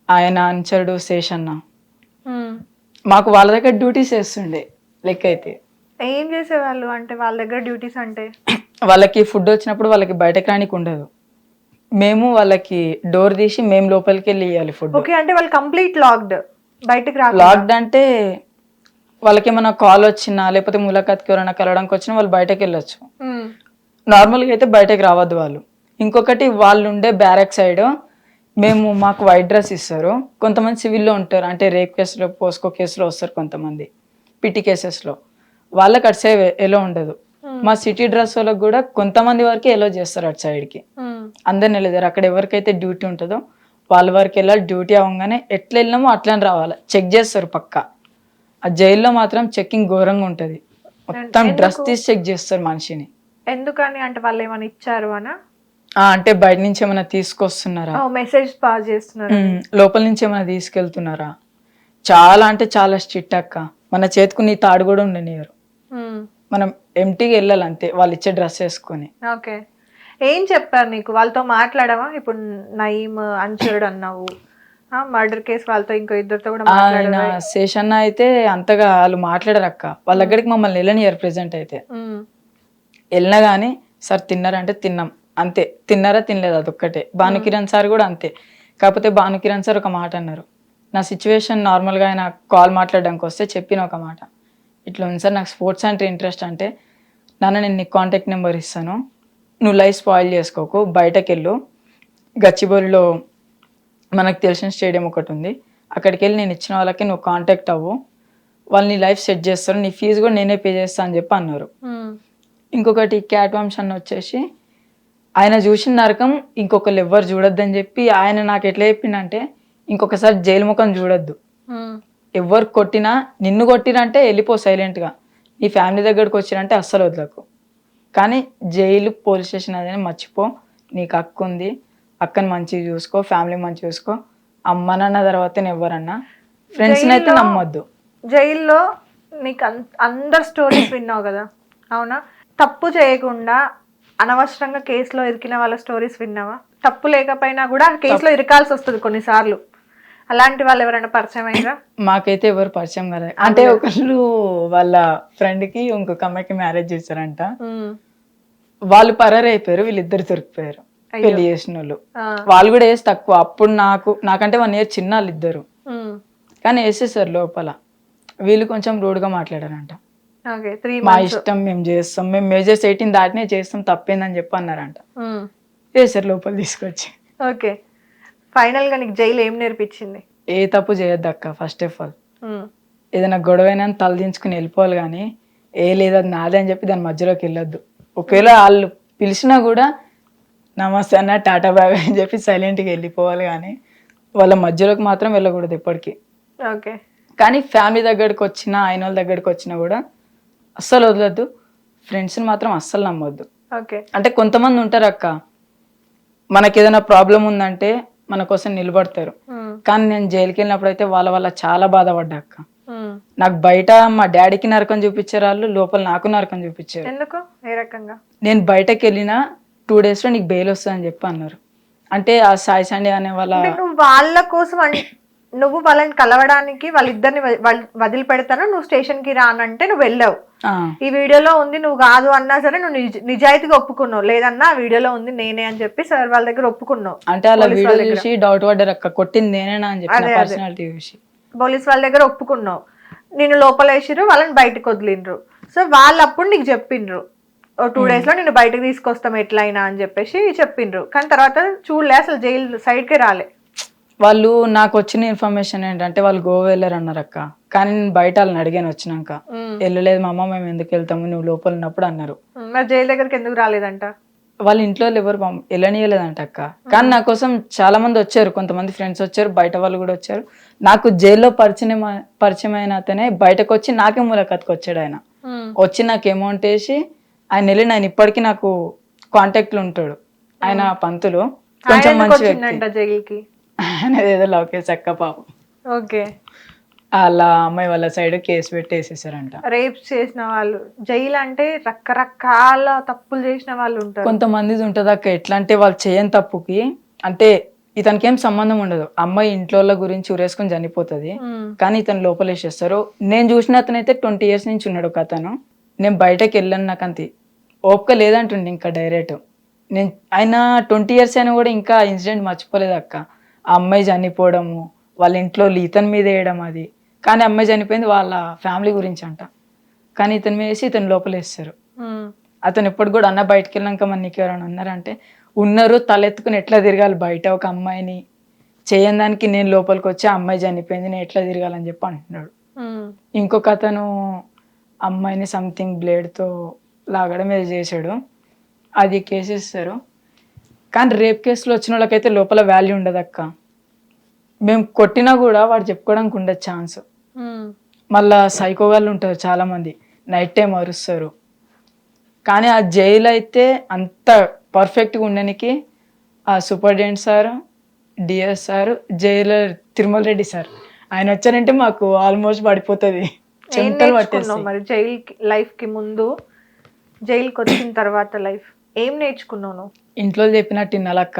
ఆయన అనుచరుడు శేషన్న. మాకు వాళ్ళ దగ్గర డ్యూటీస్ వేస్తుండే లెక్క అయితే. ఏం చేసేవాళ్ళు అంటే వాళ్ళ దగ్గర డ్యూటీస్ అంటే? వాళ్ళకి ఫుడ్ వచ్చినప్పుడు వాళ్ళకి బయటకు రానికి ఉండదు. మేము వాళ్ళకి డోర్ తీసి మేము లోపలికి వెళ్ళి ఇవ్వాలి ఫుడ్. ఓకే, అంటే వాళ్ళు కంప్లీట్ లాక్డ్, బయటకు రాకుండా. లాక్డ్ అంటే వాళ్ళకి ఏమైనా కాల్ వచ్చినా లేకపోతే ములాఖాత్కి ఎవరైనా కలవడానికి వచ్చినా వాళ్ళు బయటకు వెళ్ళొచ్చు. మ్మ్. నార్మల్గా అయితే బయటకు రావద్దు వాళ్ళు. ఇంకొకటి వాళ్ళు ఉండే బ్యారక్ సైడ్ మాకు వైట్ డ్రెస్ ఇస్తారు. కొంతమంది సివిల్లో ఉంటారు, అంటే రేప్ కేసులో పోస్కో కేసులో వస్తారు కొంతమంది, పిటి కేసెస్లో. వాళ్ళకి అటు సైడ్ ఎలా ఉండదు. మా సిటీ డ్రెస్ వాళ్ళకి కూడా కొంతమంది వరకు ఎలో చేస్తారు అటు సైడ్కి, మ్మ్. అందరిని వెళ్ళారు. అక్కడ ఎవరికైతే డ్యూటీ ఉంటుందో వాళ్ళ వరకు వెళ్ళాలి. డ్యూటీ అవ్వగానే ఎట్లా వెళ్ళినామో అట్లనే రావాలి, చెక్ చేస్తారు పక్కా. ఆ జైల్లో మాత్రం చెక్కింగ్ ఘోరంగా ఉంటుంది, మొత్తం డ్రెస్ తీసి చెక్ చేస్తారు మనిషిని. ఎందుకని అంటే వాళ్ళు ఏమైనా ఇచ్చారు అనా? అంటే బయట నుంచి ఏమైనా తీసుకొస్తున్నారా, మెసేజ్ పాస్ చేస్తున్నారు, లోపల నుంచి ఏమైనా తీసుకెళ్తున్నారా. చాలా అంటే చాలా స్ట్రిక్ట్ అక్క. మన చేతికి నీ తాడు కూడా ఉండనియరు. మనం ఎంటీగా వెళ్ళాలి అంతే, వాళ్ళు ఇచ్చే డ్రెస్ వేసుకొని. ఓకే, ఏం చెప్పారు నీకు? వాళ్ళతో మాట్లాడవా? ఇప్పుడు నయీం అన్షురుడు అన్నావు, మర్డర్ కేసు వాళ్ళతో ఇంకో ఇద్దరితో కూడా ఆయన శేషన్న అయితే అంతగా వాళ్ళు మాట్లాడరు అక్క. వాళ్ళ దగ్గరికి మమ్మల్ని వెళ్ళనియరు ప్రెసెంట్ అయితే. వెళ్ళినా కానీ సార్ తిన్నారంటే తిన్నాం అంతే, తిన్నారా తినలేదు అదొక్కటే. భానుకిరణ్ సార్ కూడా అంతే. కాకపోతే భానుకిరణ్ సార్ ఒక మాట అన్నారు, నా సిచ్యువేషన్ నార్మల్గా ఆయన కాల్ మాట్లాడడానికి వస్తే చెప్పిన ఒక మాట, ఇట్లా ఉంది సార్ నాకు స్పోర్ట్స్ అంటే ఇంట్రెస్ట్. అంటే నాన్న నేను నీకు కాంటాక్ట్ నెంబర్ ఇస్తాను, నువ్వు లైఫ్ స్పాయిల్ చేసుకోకు, బయటకు వెళ్ళు, గచ్చిబౌలిలో మనకు తెలిసిన స్టేడియం ఒకటి ఉంది, అక్కడికి వెళ్ళి నేను ఇచ్చిన వాళ్ళకి నువ్వు కాంటాక్ట్ అవ్వు, వాళ్ళు నీ లైఫ్ సెట్ చేస్తారు, నీ ఫీజు కూడా నేనే పే చేస్తా అని చెప్పి అన్నారు. ఇంకొకటి క్యాట్ వంశ్ అన్న వచ్చేసి ఆయన చూసిన నరకం ఇంకొకరు ఎవ్వరు చూడొద్దని చెప్పి ఆయన నాకు ఎట్లా చెప్పిండంటే, ఇంకొకసారి జైలు ముఖం చూడొద్దు, ఎవరు కొట్టినా నిన్ను కొట్టినంటే వెళ్ళిపో సైలెంట్గా, నీ ఫ్యామిలీ దగ్గరకు వచ్చినంటే అస్సలు వదలకు, కానీ జైలు పోలీస్ స్టేషన్ అదని మర్చిపో, నీకు అక్క ఉంది, అక్కని మంచిగా చూసుకో, ఫ్యామిలీ మంచిగా చూసుకో, అమ్మ నాన్న తర్వాతనే ఎవరన్నా, ఫ్రెండ్స్ని అయితే నమ్మొద్దు. జైల్లో నీకు అందరు స్టోరీస్ విన్నావు కదా, అవునా? తప్పు చేయకుండా అనవసరంగా కేసులో ఇరికిన వాళ్ళ స్టోరీస్ విన్నావా? తప్పు లేకపోయినా కూడా కేసులో ఇరకాల్సి వస్తుంది కొన్నిసార్లు, అలాంటి వాళ్ళు ఎవరైనా పరిచయం అయినా? మాకైతే ఎవరు పరిచయం కదా. అంటే ఒకళ్ళు వాళ్ళ ఫ్రెండ్ కి ఇంకొక అమ్మాయికి మ్యారేజ్ చేశారంట, వాళ్ళు పరారు అయిపోయారు, వీళ్ళిద్దరు దొరికిపోయారు పెళ్లి చేసిన వాళ్ళు. వాళ్ళు కూడా ఏజ్ తక్కువ, అప్పుడు నాకంటే 1 year చిన్న వాళ్ళిద్దరు, కానీ వేసేసారు లోపల. వీళ్ళు కొంచెం రూడ్గా మాట్లాడారంట, మా ఇష్టం మేము చేస్తాం, మేము మేజర్స్ 18 దాటినే చేస్తాం, తప్పేందని చెప్పి అన్నారంట. వేసారు లోపల తీసుకొచ్చి. ఓకే, ఫైనల్ గా నీకు జైలు ఏం నేర్పించింది? ఏ తప్పు చేయొద్దు అక్క. ఫస్ట్ ఆఫ్ ఆల్ ఏదైనా గొడవైనా తలదించుకుని వెళ్ళిపోవాలి, కానీ లేదు అది నాదే అని చెప్పి దాని మధ్యలోకి వెళ్ళొద్దు. ఒకవేళ వాళ్ళు పిలిచినా కూడా నమస్తే అన్న టాటా బాయ్ అని చెప్పి సైలెంట్గా వెళ్ళిపోవాలి, కానీ వాళ్ళ మధ్యలోకి మాత్రం వెళ్ళకూడదు ఎప్పటికీ. ఓకే, కానీ ఫ్యామిలీ దగ్గరికి వచ్చినా ఆయన వాళ్ళ దగ్గరికి వచ్చినా కూడా అస్సలు వదలొద్దు, ఫ్రెండ్స్ని మాత్రం అస్సలు నమ్మొద్దు. ఓకే, అంటే కొంతమంది ఉంటారు అక్క, మనకి ఏదైనా ప్రాబ్లం ఉందంటే మన కోసం నిలబడతారు, కానీ నేను జైలుకి వెళ్ళినప్పుడు అయితే వాళ్ళ చాలా బాధపడ్డా అక్క. నాకు బయట మా డాడీకి నరకం చూపించారు వాళ్ళు, లోపల నాకు నరకం చూపించారు. ఎందుకు? ఏ రకంగా? నేను బయటకు వెళ్ళిన 2 days లో నీకు బెయిల్ వస్తుంది అని చెప్పి అన్నారు. అంటే ఆ సాయి సండే అనే వాళ్ళ కోసం నువ్వు వాళ్ళని కలవడానికి వాళ్ళిద్దరిని వదిలిపెడతాను, నువ్వు స్టేషన్ కి రానంటే నువ్వు వెళ్ళావు. ఈ వీడియోలో ఉంది నువ్వు కాదు అన్నా సరే నువ్వు నిజాయితీగా ఒప్పుకున్నావు, లేదన్నా ఆ వీడియోలో ఉంది నేనే అని చెప్పి సార్ వాళ్ళ దగ్గర ఒప్పుకున్నావు. అంటే అలా వీడియో చూసి డౌట్ పడ్డారు అక్క, కొట్టింది నేనేనా అని చెప్పి పర్సనాలిటీ చూసి పోలీస్ వాళ్ళ దగ్గర ఒప్పుకున్నావు. నేను లోపల వేసిర్రు, వాళ్ళని బయటకు వదిలిండ్రు. సో వాళ్ళు అప్పుడు నీకు చెప్పిండ్రు 2 days లో నేను బయటకు తీసుకొస్తాం ఎట్లయినా అని చెప్పేసి చెప్పిండ్రు, కానీ తర్వాత చూడలే, అసలు జైలు సైడ్కే రాలే. వాళ్ళు నాకు వచ్చిన ఇన్ఫర్మేషన్ ఏంటంటే వాళ్ళు గోవా వెళ్ళారు అన్నారు అక్క, కానీ నేను బయట వాళ్ళని అడిగాను వచ్చినాక, వెళ్ళలేదు మా అమ్మ, మేము ఎందుకు వెళ్తాము నువ్వు లోపల ఉన్నప్పుడు అన్నారు. మరి జైలు దగ్గరికి ఎందుకు రాలేదంట? వాళ్ళ ఇంట్లో ఎవరు వెళ్ళనియలేదంట అక్క. కానీ నా కోసం చాలా మంది వచ్చారు, కొంతమంది ఫ్రెండ్స్ వచ్చారు, బయట వాళ్ళు కూడా వచ్చారు. నాకు జైల్లో పరిచయం అయిన అతనే బయటకు వచ్చి నాకే ములాఖాత్కి వచ్చాడు. ఆయన వచ్చి నాకు అమౌంట్ వేసి ఆయన వెళ్ళి, ఆయన ఇప్పటికీ నాకు కాంటాక్ట్లు ఉంటాడు. ఆయన పంతులు, కొంచెం మంచి వ్యక్తి. ఆయన ఏదో లవ్ కేసు అక్క పాపం. ఓకే, వాళ్ళ అమ్మాయి వాళ్ళ సైడ్ కేసు పెట్టేసేసారంట. రేప్ చేసిన వాళ్ళు జైలు అంటే రకరకాల తప్పులు చేసిన వాళ్ళు ఉంటారు. కొంతమంది ఉంటుంది అక్క, ఎట్లా అంటే వాళ్ళు చేయని తప్పుకి, అంటే ఇతనికి ఏం సంబంధం ఉండదు, అమ్మాయి ఇంట్లో గురించి ఊరేసుకుని చనిపోతుంది, కానీ ఇతను లోపలేసేస్తారు. నేను చూసిన అతను అయితే 20 years నుంచి ఉన్నాడు ఒక అతను. నేను బయటకు వెళ్ళాను, నాకు అంత ఓపిక లేదంటుండే ఇంకా డైరెక్ట్. నేను ఆయన 20 years అయినా కూడా ఇంకా ఇన్సిడెంట్ మర్చిపోలేదు అక్క. ఆ అమ్మాయి చనిపోవడము, వాళ్ళ ఇంట్లో ఇతని మీద వేయడం అది. కానీ అమ్మాయి చనిపోయింది వాళ్ళ ఫ్యామిలీ గురించి అంట. కానీ ఇతని మీద వేసి ఇతను లోపల వేస్తారు. అతను ఎప్పుడు కూడా అన్న బయటకు వెళ్ళాక మన నీకు ఎవరైనా ఉన్నారంటే ఉన్నారు, తలెత్తుకుని ఎట్లా తిరగాలి బయట ఒక అమ్మాయిని చేయని దానికి నేను లోపలికి వచ్చి ఆ అమ్మాయి చనిపోయింది నేను ఎట్లా తిరగాలని చెప్పి అంటున్నాడు. ఇంకొక అతను అమ్మాయిని సంథింగ్ బ్లేడ్తో లాగడం ఏదో చేశాడు, అది కేసు ఇస్తారు. కానీ రేప్ కేసులో వచ్చిన వాళ్ళకైతే లోపల వాల్యూ ఉండదు అక్క. మేము కొట్టినా కూడా వాడు చెప్పుకోవడానికి ఉండదు ఛాన్స్. మళ్ళా సైకో వాళ్ళు ఉంటారు చాలామంది, నైట్ టైం అరుస్తారు. కానీ ఆ జైలు అయితే అంత పర్ఫెక్ట్గా ఉండడానికి ఆ superintendent sir, DS sir, jailer Tirumala Reddy sir ఆయన వచ్చారంటే మాకు ఆల్మోస్ట్ పడిపోతుంది, చెమటలు పట్టేస్తాయి. మరి జైల్ లైఫ్ కి ముందు జైలుకి వచ్చిన తర్వాత లైఫ్ ఏం నేర్చుకున్నావు? ఇంట్లో చెప్పినట్టు వినాలక్క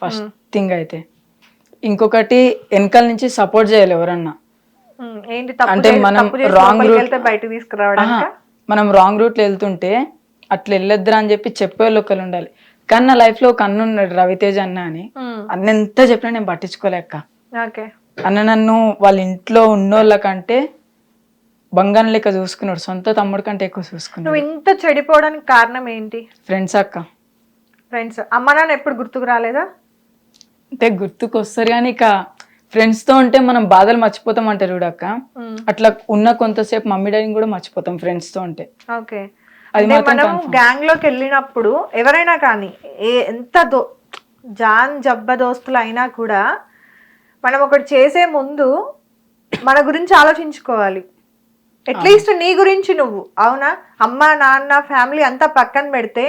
ఫస్ట్ థింగ్ అయితే. ఇంకొకటి వెనకాల నుంచి సపోర్ట్ చేయాలి ఎవరన్నా. అంటే మనం రాంగ్ రూట్ బయట తీసుకురావడానికి మనం రాంగ్ రూట్లో వెళ్తుంటే అట్లా వెళ్ళొద్దురా అని చెప్పి చెప్పేవాళ్ళు ఒకళ్ళు ఉండాలి. కానీ నా లైఫ్ లో ఒక అన్న ఉన్నాడు రవితేజ అన్న అని. అన్న ఎంత చెప్పినా నేను పట్టించుకోలేక. అన్న నన్ను వాళ్ళ ఇంట్లో ఉన్నోళ్ళ కంటే బంగారం లెక్క చూసుకున్నాడు, సొంత తమ్ముడు కంటే ఎక్కువ చూసుకున్నాడు. నువ్వు ఇంత చెడిపోవడానికి కారణం ఏంటి? ఫ్రెండ్స్ అక్క. ఫ్రెండ్స్. అమ్మ నాన్న ఎప్పుడు గుర్తుకు రాలేదా? అంటే గుర్తుకు వస్తారు కానీ ఇక ఫ్రెండ్స్ తో ఉంటే మనం బాధలు మర్చిపోతాం అంటారు చూడక్క, అట్లా ఉన్న కొంతసేపు మమ్మీ డాడీని కూడా మర్చిపోతాం ఫ్రెండ్స్ తో ఉంటే. ఓకే. అంటే మనం గ్యాంగ్ లోకి వెళ్ళినప్పుడు ఎవరైనా కానీ ఎంత జాన్ జబ్బ దోస్తులు అయినా కూడా మనం ఒకటి చేసే ముందు మన గురించి ఆలోచించుకోవాలి. అట్లీస్ట్ నీ గురించి నువ్వు, అవునా? అమ్మ నాన్న ఫ్యామిలీ అంతా పక్కన పెడితే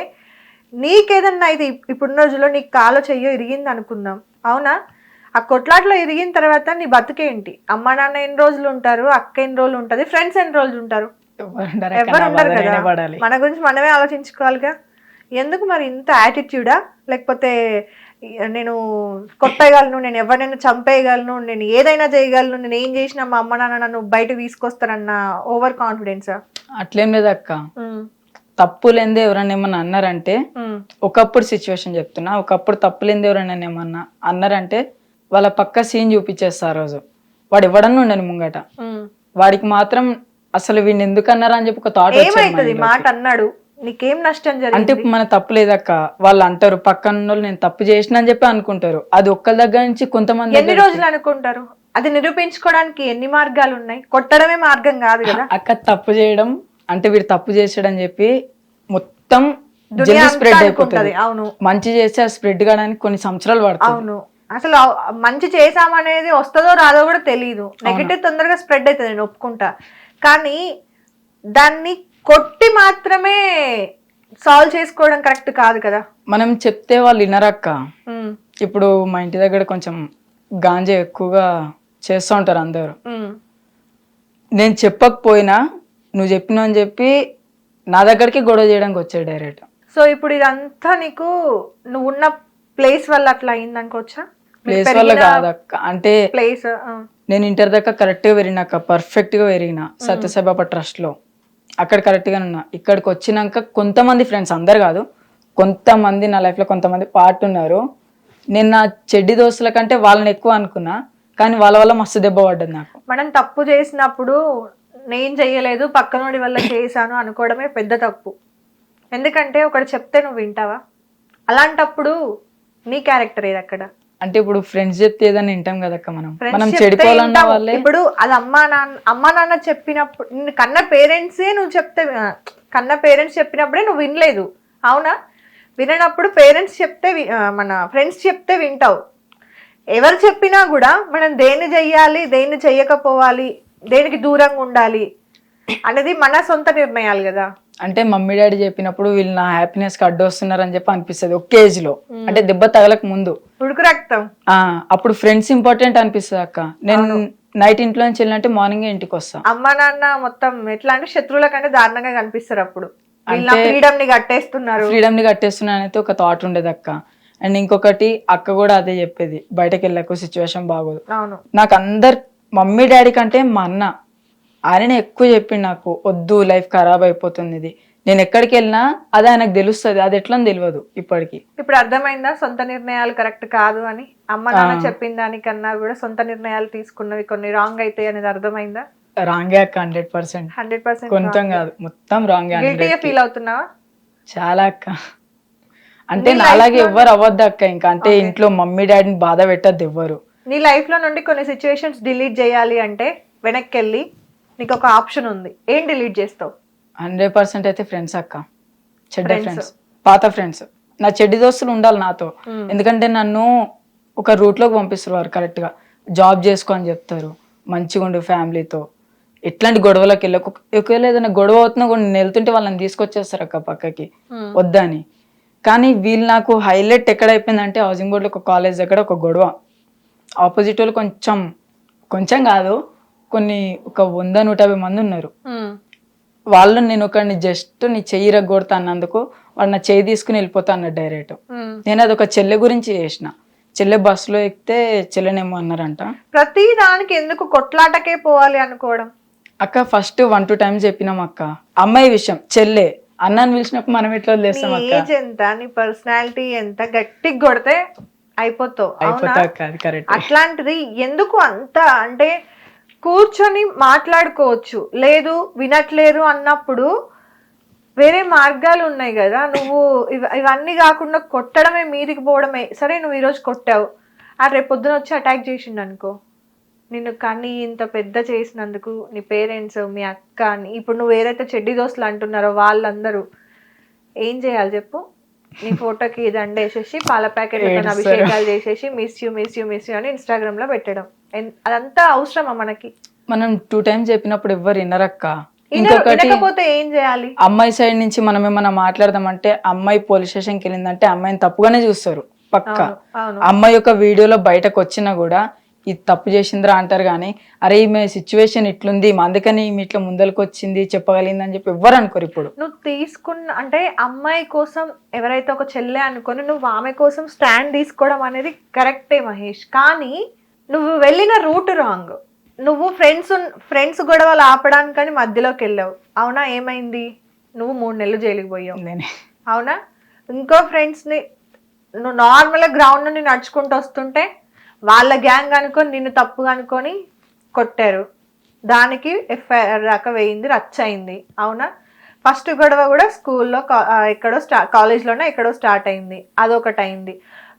నీకేదన్నా అయితే ఇప్పుడున్న రోజుల్లో నీకు కాలో చెయ్యో ఇరిగింది అనుకుందాం, అవునా? ఆ కొట్లాట్లో ఇరిగిన తర్వాత నీ బతుకేంటి? అమ్మ నాన్న ఎన్ని రోజులు ఉంటారు, అక్క ఎన్ని రోజులు ఉంటుంది, ఫ్రెండ్స్ ఎన్ని రోజులు ఉంటారు? ఎవరు ఉండరు కదా. మన గురించి మనమే ఆలోచించుకోవాలిగా. ఎందుకు మరి ఇంత యాటిట్యూడా? లేకపోతే నేను కొట్టేయగలను, నేను ఎవరినైనా చంపేయగలను, నేను ఏదైనా చేయగలను, నేను ఏం చేసినా మా అమ్మ నాన్న నన్ను బయట తీసుకొస్తారన్న ఓవర్ కాన్ఫిడెన్సా? అట్లేం లేదు అక్క. తప్పులేందే ఎవరైనా ఏమన్నా అన్నారంటే, ఒకప్పుడు సిచ్యువేషన్ చెప్తున్నా, ఒకప్పుడు తప్పులేందే ఎవరైనా ఏమన్నా అన్నారంటే వాళ్ళ పక్క సీన్ చూపించేస్తారు. ఆ రోజు వాడు ఇవ్వడన్నా ఉండని ముంగట, వాడికి మాత్రం అసలు వీడిని ఎందుకు అన్నారా అని చెప్పి ఒక థాట్ ఏమైతుంది. మాట అన్నాడు, నీకేం నష్టం జరిగింది అంటే మన తప్పు లేదక్క. వాళ్ళు అంటారు పక్కన వాళ్ళు నేను తప్పు చేసిన అని చెప్పి అనుకుంటారు. అది ఒక్కరి దగ్గర నుంచి కొంతమంది ఎన్ని రోజులు అనుకుంటారు? అది నిరూపించుకోవడానికి ఎన్ని మార్గాలు ఉన్నాయి? కొట్టడమే మార్గం కాదు కదా అక్క. తప్పు చేయడం అంటే వీడు తప్పు చేసాడని చెప్పి మొత్తం స్ప్రెడ్ అయిపోతుంది. అవును. మంచి చేస్తే ఆ స్ప్రెడ్ కావడానికి కొన్ని సంవత్సరాలు పడుతుంది. అవును. అసలు మంచి చేసామనేది వస్తుందో రాదో కూడా తెలియదు. నెగటివ్ తొందరగా స్ప్రెడ్ అవుతుంది, నేను ఒప్పుకుంటా. కానీ దాన్ని కొట్టి మాత్రమే సాల్వ్ చేసుకోవడం కరెక్ట్ కాదు కదా. మనం చెప్తే వాళ్ళు వినరక్క. ఇప్పుడు మా ఇంటి దగ్గర కొంచెం గాంజా ఎక్కువగా చేస్తూ ఉంటారు అందరు. నేను చెప్పకపోయినా నువ్వు చెప్పినావు అని చెప్పి నా దగ్గరికి గొడవ చేయడానికి వచ్చాడు డైరెక్ట్. సో ఇప్పుడు ఇదంతా నీకు నువ్వు ఉన్న ప్లేస్ వల్ల అట్లా అయింది అనుకోవచ్చా? ప్లేస్ వల్ల కాదక్క. అంటే ప్లేస్ నేను ఇంటర్ దాకా కరెక్ట్ గా పెరిగినాక, పర్ఫెక్ట్ గా పెరిగిన సత్యసాయిబాబా ట్రస్ట్ లో. అక్కడ కరెక్ట్ గా ఉన్నా. ఇక్కడికి వచ్చినాక కొంతమంది ఫ్రెండ్స్, అందరు కాదు, కొంతమంది నా లైఫ్ లో కొంతమంది పార్ట్ ఉన్నారు. నేను నా చెడ్డి దోస్తుల కంటే వాళ్ళని ఎక్కువ అనుకున్నా, కానీ వాళ్ళ వల్ల మస్తు దెబ్బ పడ్డది నాకు. మనం తప్పు చేసినప్పుడు నేను చెయ్యలేదు పక్కనోడి వల్ల చేశాను అనుకోవడమే పెద్ద తప్పు. ఎందుకంటే ఒకటి చెప్తే నువ్వు వింటావా? అలాంటప్పుడు నీ క్యారెక్టర్ ఏది అక్కడ? అంటే ఇప్పుడు ఫ్రెండ్స్ చెప్తే ఏదైనా వింటాం కదక్క. మనం చెడిపోవాలన్న వాళ్ళే. ఇప్పుడు అది అమ్మా నాన్న చెప్పినప్పుడు, కన్న పేరెంట్సే నువ్వు చెప్తే, కన్న పేరెంట్స్ చెప్పినప్పుడే నువ్వు వినలేదు, అవునా? వినప్పుడు పేరెంట్స్ చెప్తే, మన ఫ్రెండ్స్ చెప్తే వింటావు. ఎవరు చెప్పినా కూడా మనం దేన్ని చెయ్యాలి, దేన్ని చెయ్యకపోవాలి, దేనికి దూరంగా ఉండాలి అనేది మన సొంత నిర్ణయాలు కదా. అంటే మమ్మీ డాడీ చెప్పినప్పుడు వీళ్ళు నా హ్యాపీనెస్ కి అడ్డు వస్తున్నారు అని చెప్పి అనిపిస్తుంది ఒక ఏజ్ లో. అంటే దెబ్బ తగలక ముందు ఉడుకు రక్తం. అప్పుడు ఫ్రెండ్స్ ఇంపార్టెంట్ అనిపిస్తుంది అక్క. నేను నైట్ ఇంట్లో నుంచి వెళ్ళినట్టే మార్నింగ్ ఇంటికి వస్తా. అమ్మ నాన్న మొత్తం ఎట్లా అంటే శత్రువుల కంటే దారుణంగా కనిపిస్తారు. అప్పుడు ఫ్రీడమ్ ని కట్టేస్తున్నారు, ఫ్రీడమ్ ని కట్టేస్తున్నా అనేది ఒక థాట్ ఉండేది అక్క. అండ్ ఇంకొకటి అక్క కూడా అదే చెప్పేది, బయటకు వెళ్ళకు సిచ్యువేషన్ బాగోదు. నాకు అందరు మమ్మీ డాడీ కంటే మా అన్న, ఆయననే ఎక్కువ చెప్పిండు నాకు, వద్దు లైఫ్ ఖరాబ్ అయిపోతుంది, ఇది నేను ఎక్కడికి వెళ్ళినా అది ఆయనకు తెలుస్తుంది, అది ఎట్లా తెలియదు ఇప్పటికి. ఇప్పుడు అర్థమైందా సొంత నిర్ణయాలు కరెక్ట్ కాదు అని? అమ్మ నాన్న చెప్పిన దానికన్నా కూడా సొంత నిర్ణయాలు తీసుకున్నవి కొన్ని రాంగ్ అయితే అనేది అర్థమైందా? రాంగే అక్క, 100%. 100% కొంచెం కాదు, మొత్తం రాంగే. గిల్టీగా ఫీల్ అవుతున్నావా? చాలా అక్క. అంటే నాలాగే ఎవ్వరు అవ్వద్దు అక్క ఇంకా. అంటే ఇంట్లో మమ్మీ డాడీని బాధ పెట్టద్దు ఎవ్వరు. నీ లైఫ్ లో నుండి కొన్ని సిచ్యువేషన్స్ డిలీట్ చేయాలి అంటే వెనక్కి వెళ్ళి నీకు ఒక ఆప్షన్ ఉంది, ఏం డిలీట్ చేస్తావు? 100% అయితే ఫ్రెండ్స్ అక్క. చెడ్డ ఫ్రెండ్స్, పాత ఫ్రెండ్స్. నా చెడ్డి దోస్తులు ఉండాలి నాతో. ఎందుకంటే నన్ను ఒక రూట్ లోకి పంపిస్తారు కరెక్ట్ గా. జాబ్ చేసుకో అని చెప్తారు, మంచిగా ఉండు ఫ్యామిలీతో, ఎట్లాంటి గొడవలకు వెళ్ళకు. ఒకవేళ ఏదైనా గొడవ అవుతున్నా కూడా నేను వెళ్తుంటే వాళ్ళని తీసుకొచ్చేస్తారు అక్క పక్కకి, వద్దని. కానీ వీళ్ళు నాకు హైలైట్ ఎక్కడ అయిపోయిందంటే హౌసింగ్ బోర్డులో ఒక కాలేజ్ దగ్గర ఒక గొడవ. ఆపోజిట్ వాళ్ళు కొంచెం కాదు, ఒక 100-150 మంది ఉన్నారు. వాళ్ళు నేను ఒకరిని జస్ట్ నీ చెయ్యి రగ్గొడతా అన్నందుకు వాడు నా చెయ్యి తీసుకుని వెళ్ళిపోతా అన్నాడు డైరెక్ట్. నేను అది ఒక చెల్లె గురించి చేసిన. చెల్లె బస్సులో ఎక్కితే చెల్లెనేమో అన్నారంట. ప్రతి దానికి ఎందుకు కొట్లాటకే పోవాలి అనుకోవడం? అక్క ఫస్ట్ 1-2 times చెప్పినాం అక్క. అమ్మాయి విషయం చెల్లె, అన్నాన్ని పిలిచినప్పుడు మనం ఎట్లా వదిలేస్తాం అక్క? ఏజ్ ఎంత, నీ పర్సనాలిటీ ఎంత, గట్టిగా కొడితే అయిపోతావు. అక్క, అది కరెక్ట్. అట్లాంటిది ఎందుకు అంత అంటే కూర్చొని మాట్లాడుకోవచ్చు, లేదు వినట్లేదు అన్నప్పుడు వేరే మార్గాలు ఉన్నాయి కదా. నువ్వు ఇవన్నీ కాకుండా కొట్టడమే, మీదికి పోవడమే. సరే నువ్వు ఈరోజు కొట్టావు, రేపు పొద్దున వచ్చి అటాక్ చేసిండు అనుకో, నిన్ను కానీ ఇంత పెద్ద చేసినందుకు నీ పేరెంట్స్, మీ అక్క, ఇప్పుడు నువ్వు ఏదైతే చెడ్డి దోస్తులు అంటున్నారో వాళ్ళందరూ ఏం చేయాలి చెప్పు? నీ ఫోటోకి దండేసేసి పాల ప్యాకెట్ అభిషేకాలు చేసేసి మిస్ యూ అని ఇన్స్టాగ్రామ్ లో పెట్టడం, అదంతా అవసరమా మనకి? మనం 2 times చెప్పినప్పుడు ఎవ్వరు వినరక్క. వినకపోతే ఏం చేయాలి? అమ్మాయి సైడ్ నుంచి మనం ఏమన్నా మాట్లాడదామంటే అమ్మాయి పోలీస్ స్టేషన్కి వెళ్ళిందంటే అమ్మాయిని తప్పుగానే చూస్తారు పక్క. అమ్మాయి యొక్క వీడియోలో బయటకు వచ్చినా కూడా ఇది తప్పు చేసిందిరా అంటారు, కానీ అరే ఈమె సిచ్యువేషన్ ఇట్లుంది అందుకని ఈమె ఇట్లా ముందరికి వచ్చింది చెప్పగలిగింది అని చెప్పి ఎవ్వరు అనుకోరు. ఇప్పుడు నువ్వు తీసుకున్న అంటే అమ్మాయి కోసం ఎవరైతే ఒక చెల్లె అనుకొని నువ్వు ఆమె కోసం స్టాండ్ తీసుకోవడం అనేది కరెక్టే మహేష్, కానీ నువ్వు వెళ్ళిన రూట్ రాంగ్. నువ్వు ఫ్రెండ్స్ గొడవలు ఆపడానికని మధ్యలోకి వెళ్ళావు, అవునా? ఏమైంది? నువ్వు 3 నెలలు జైలుకి పోయావు, అవునా? ఇంకో ఫ్రెండ్స్ని నువ్వు నార్మల్గా గ్రౌండ్ నుండి నడుచుకుంటూ వస్తుంటే వాళ్ళ గ్యాంగ్ అనుకొని నిన్ను తప్పుగా అనుకొని కొట్టారు, దానికి ఎఫ్ఐఆర్ దాకా వేయింది, రచ్చ అయింది, అవునా? ఫస్ట్ గొడవ కూడా స్కూల్లో ఎక్కడో కాలేజ్లోనే ఎక్కడో స్టార్ట్ అయింది, అదొకటి అయింది.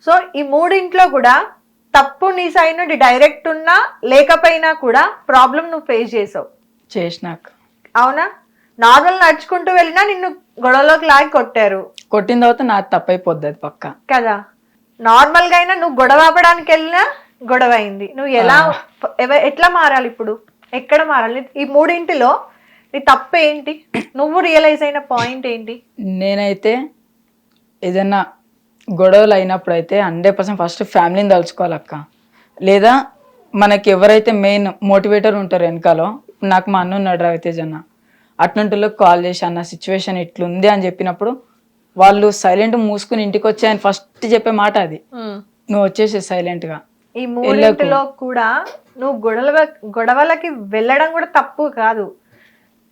సో ఈ 3 కూడా తప్పు నీ సైడ్ నుండి డైరెక్ట్ ఉన్నా లేకపోయినా కూడా ప్రాబ్లం నువ్వు ఫేస్ చేసినాక, అవునా? నార్మల్ నడుచుకుంటూ వెళ్ళినా నిన్ను గొడవలోకి లాగి కొట్టారు, కొట్టిన తర్వాత నాకు తప్పైపోద్ది అది పక్క కదా. నార్మల్ గా అయినా నువ్వు గొడవ ఆపడానికి వెళ్ళినా గొడవ అయింది. నువ్వు ఎట్లా మారాలి ఇప్పుడు? ఎక్కడ మారాలి? ఈ 3 నీ తప్పు ఏంటి? నువ్వు రియలైజ్ అయిన పాయింట్ ఏంటి? నేనైతే ఏదన్నా గొడవలు అయినప్పుడు అయితే 100% ఫస్ట్ ఫ్యామిలీని తలుచుకోవాలక్క. లేదా మనకి ఎవరైతే మెయిన్ మోటివేటర్ ఉంటారో వెనకాలో, నాకు మా అన్న ఉన్నాడు రవితేజ్ అన్న, అట్లాంటిలోకి కాల్ చేసి అన్న సిచ్యువేషన్ ఇట్లుంది అని చెప్పినప్పుడు వాళ్ళు సైలెంట్ మూసుకుని ఇంటికి వచ్చి ఆయన ఫస్ట్ చెప్పే మాట అది, నువ్వు వచ్చేసి సైలెంట్ గా. ఈ 3 కూడా నువ్వు గొడవలకి వెళ్ళడం కూడా తప్పు కాదు,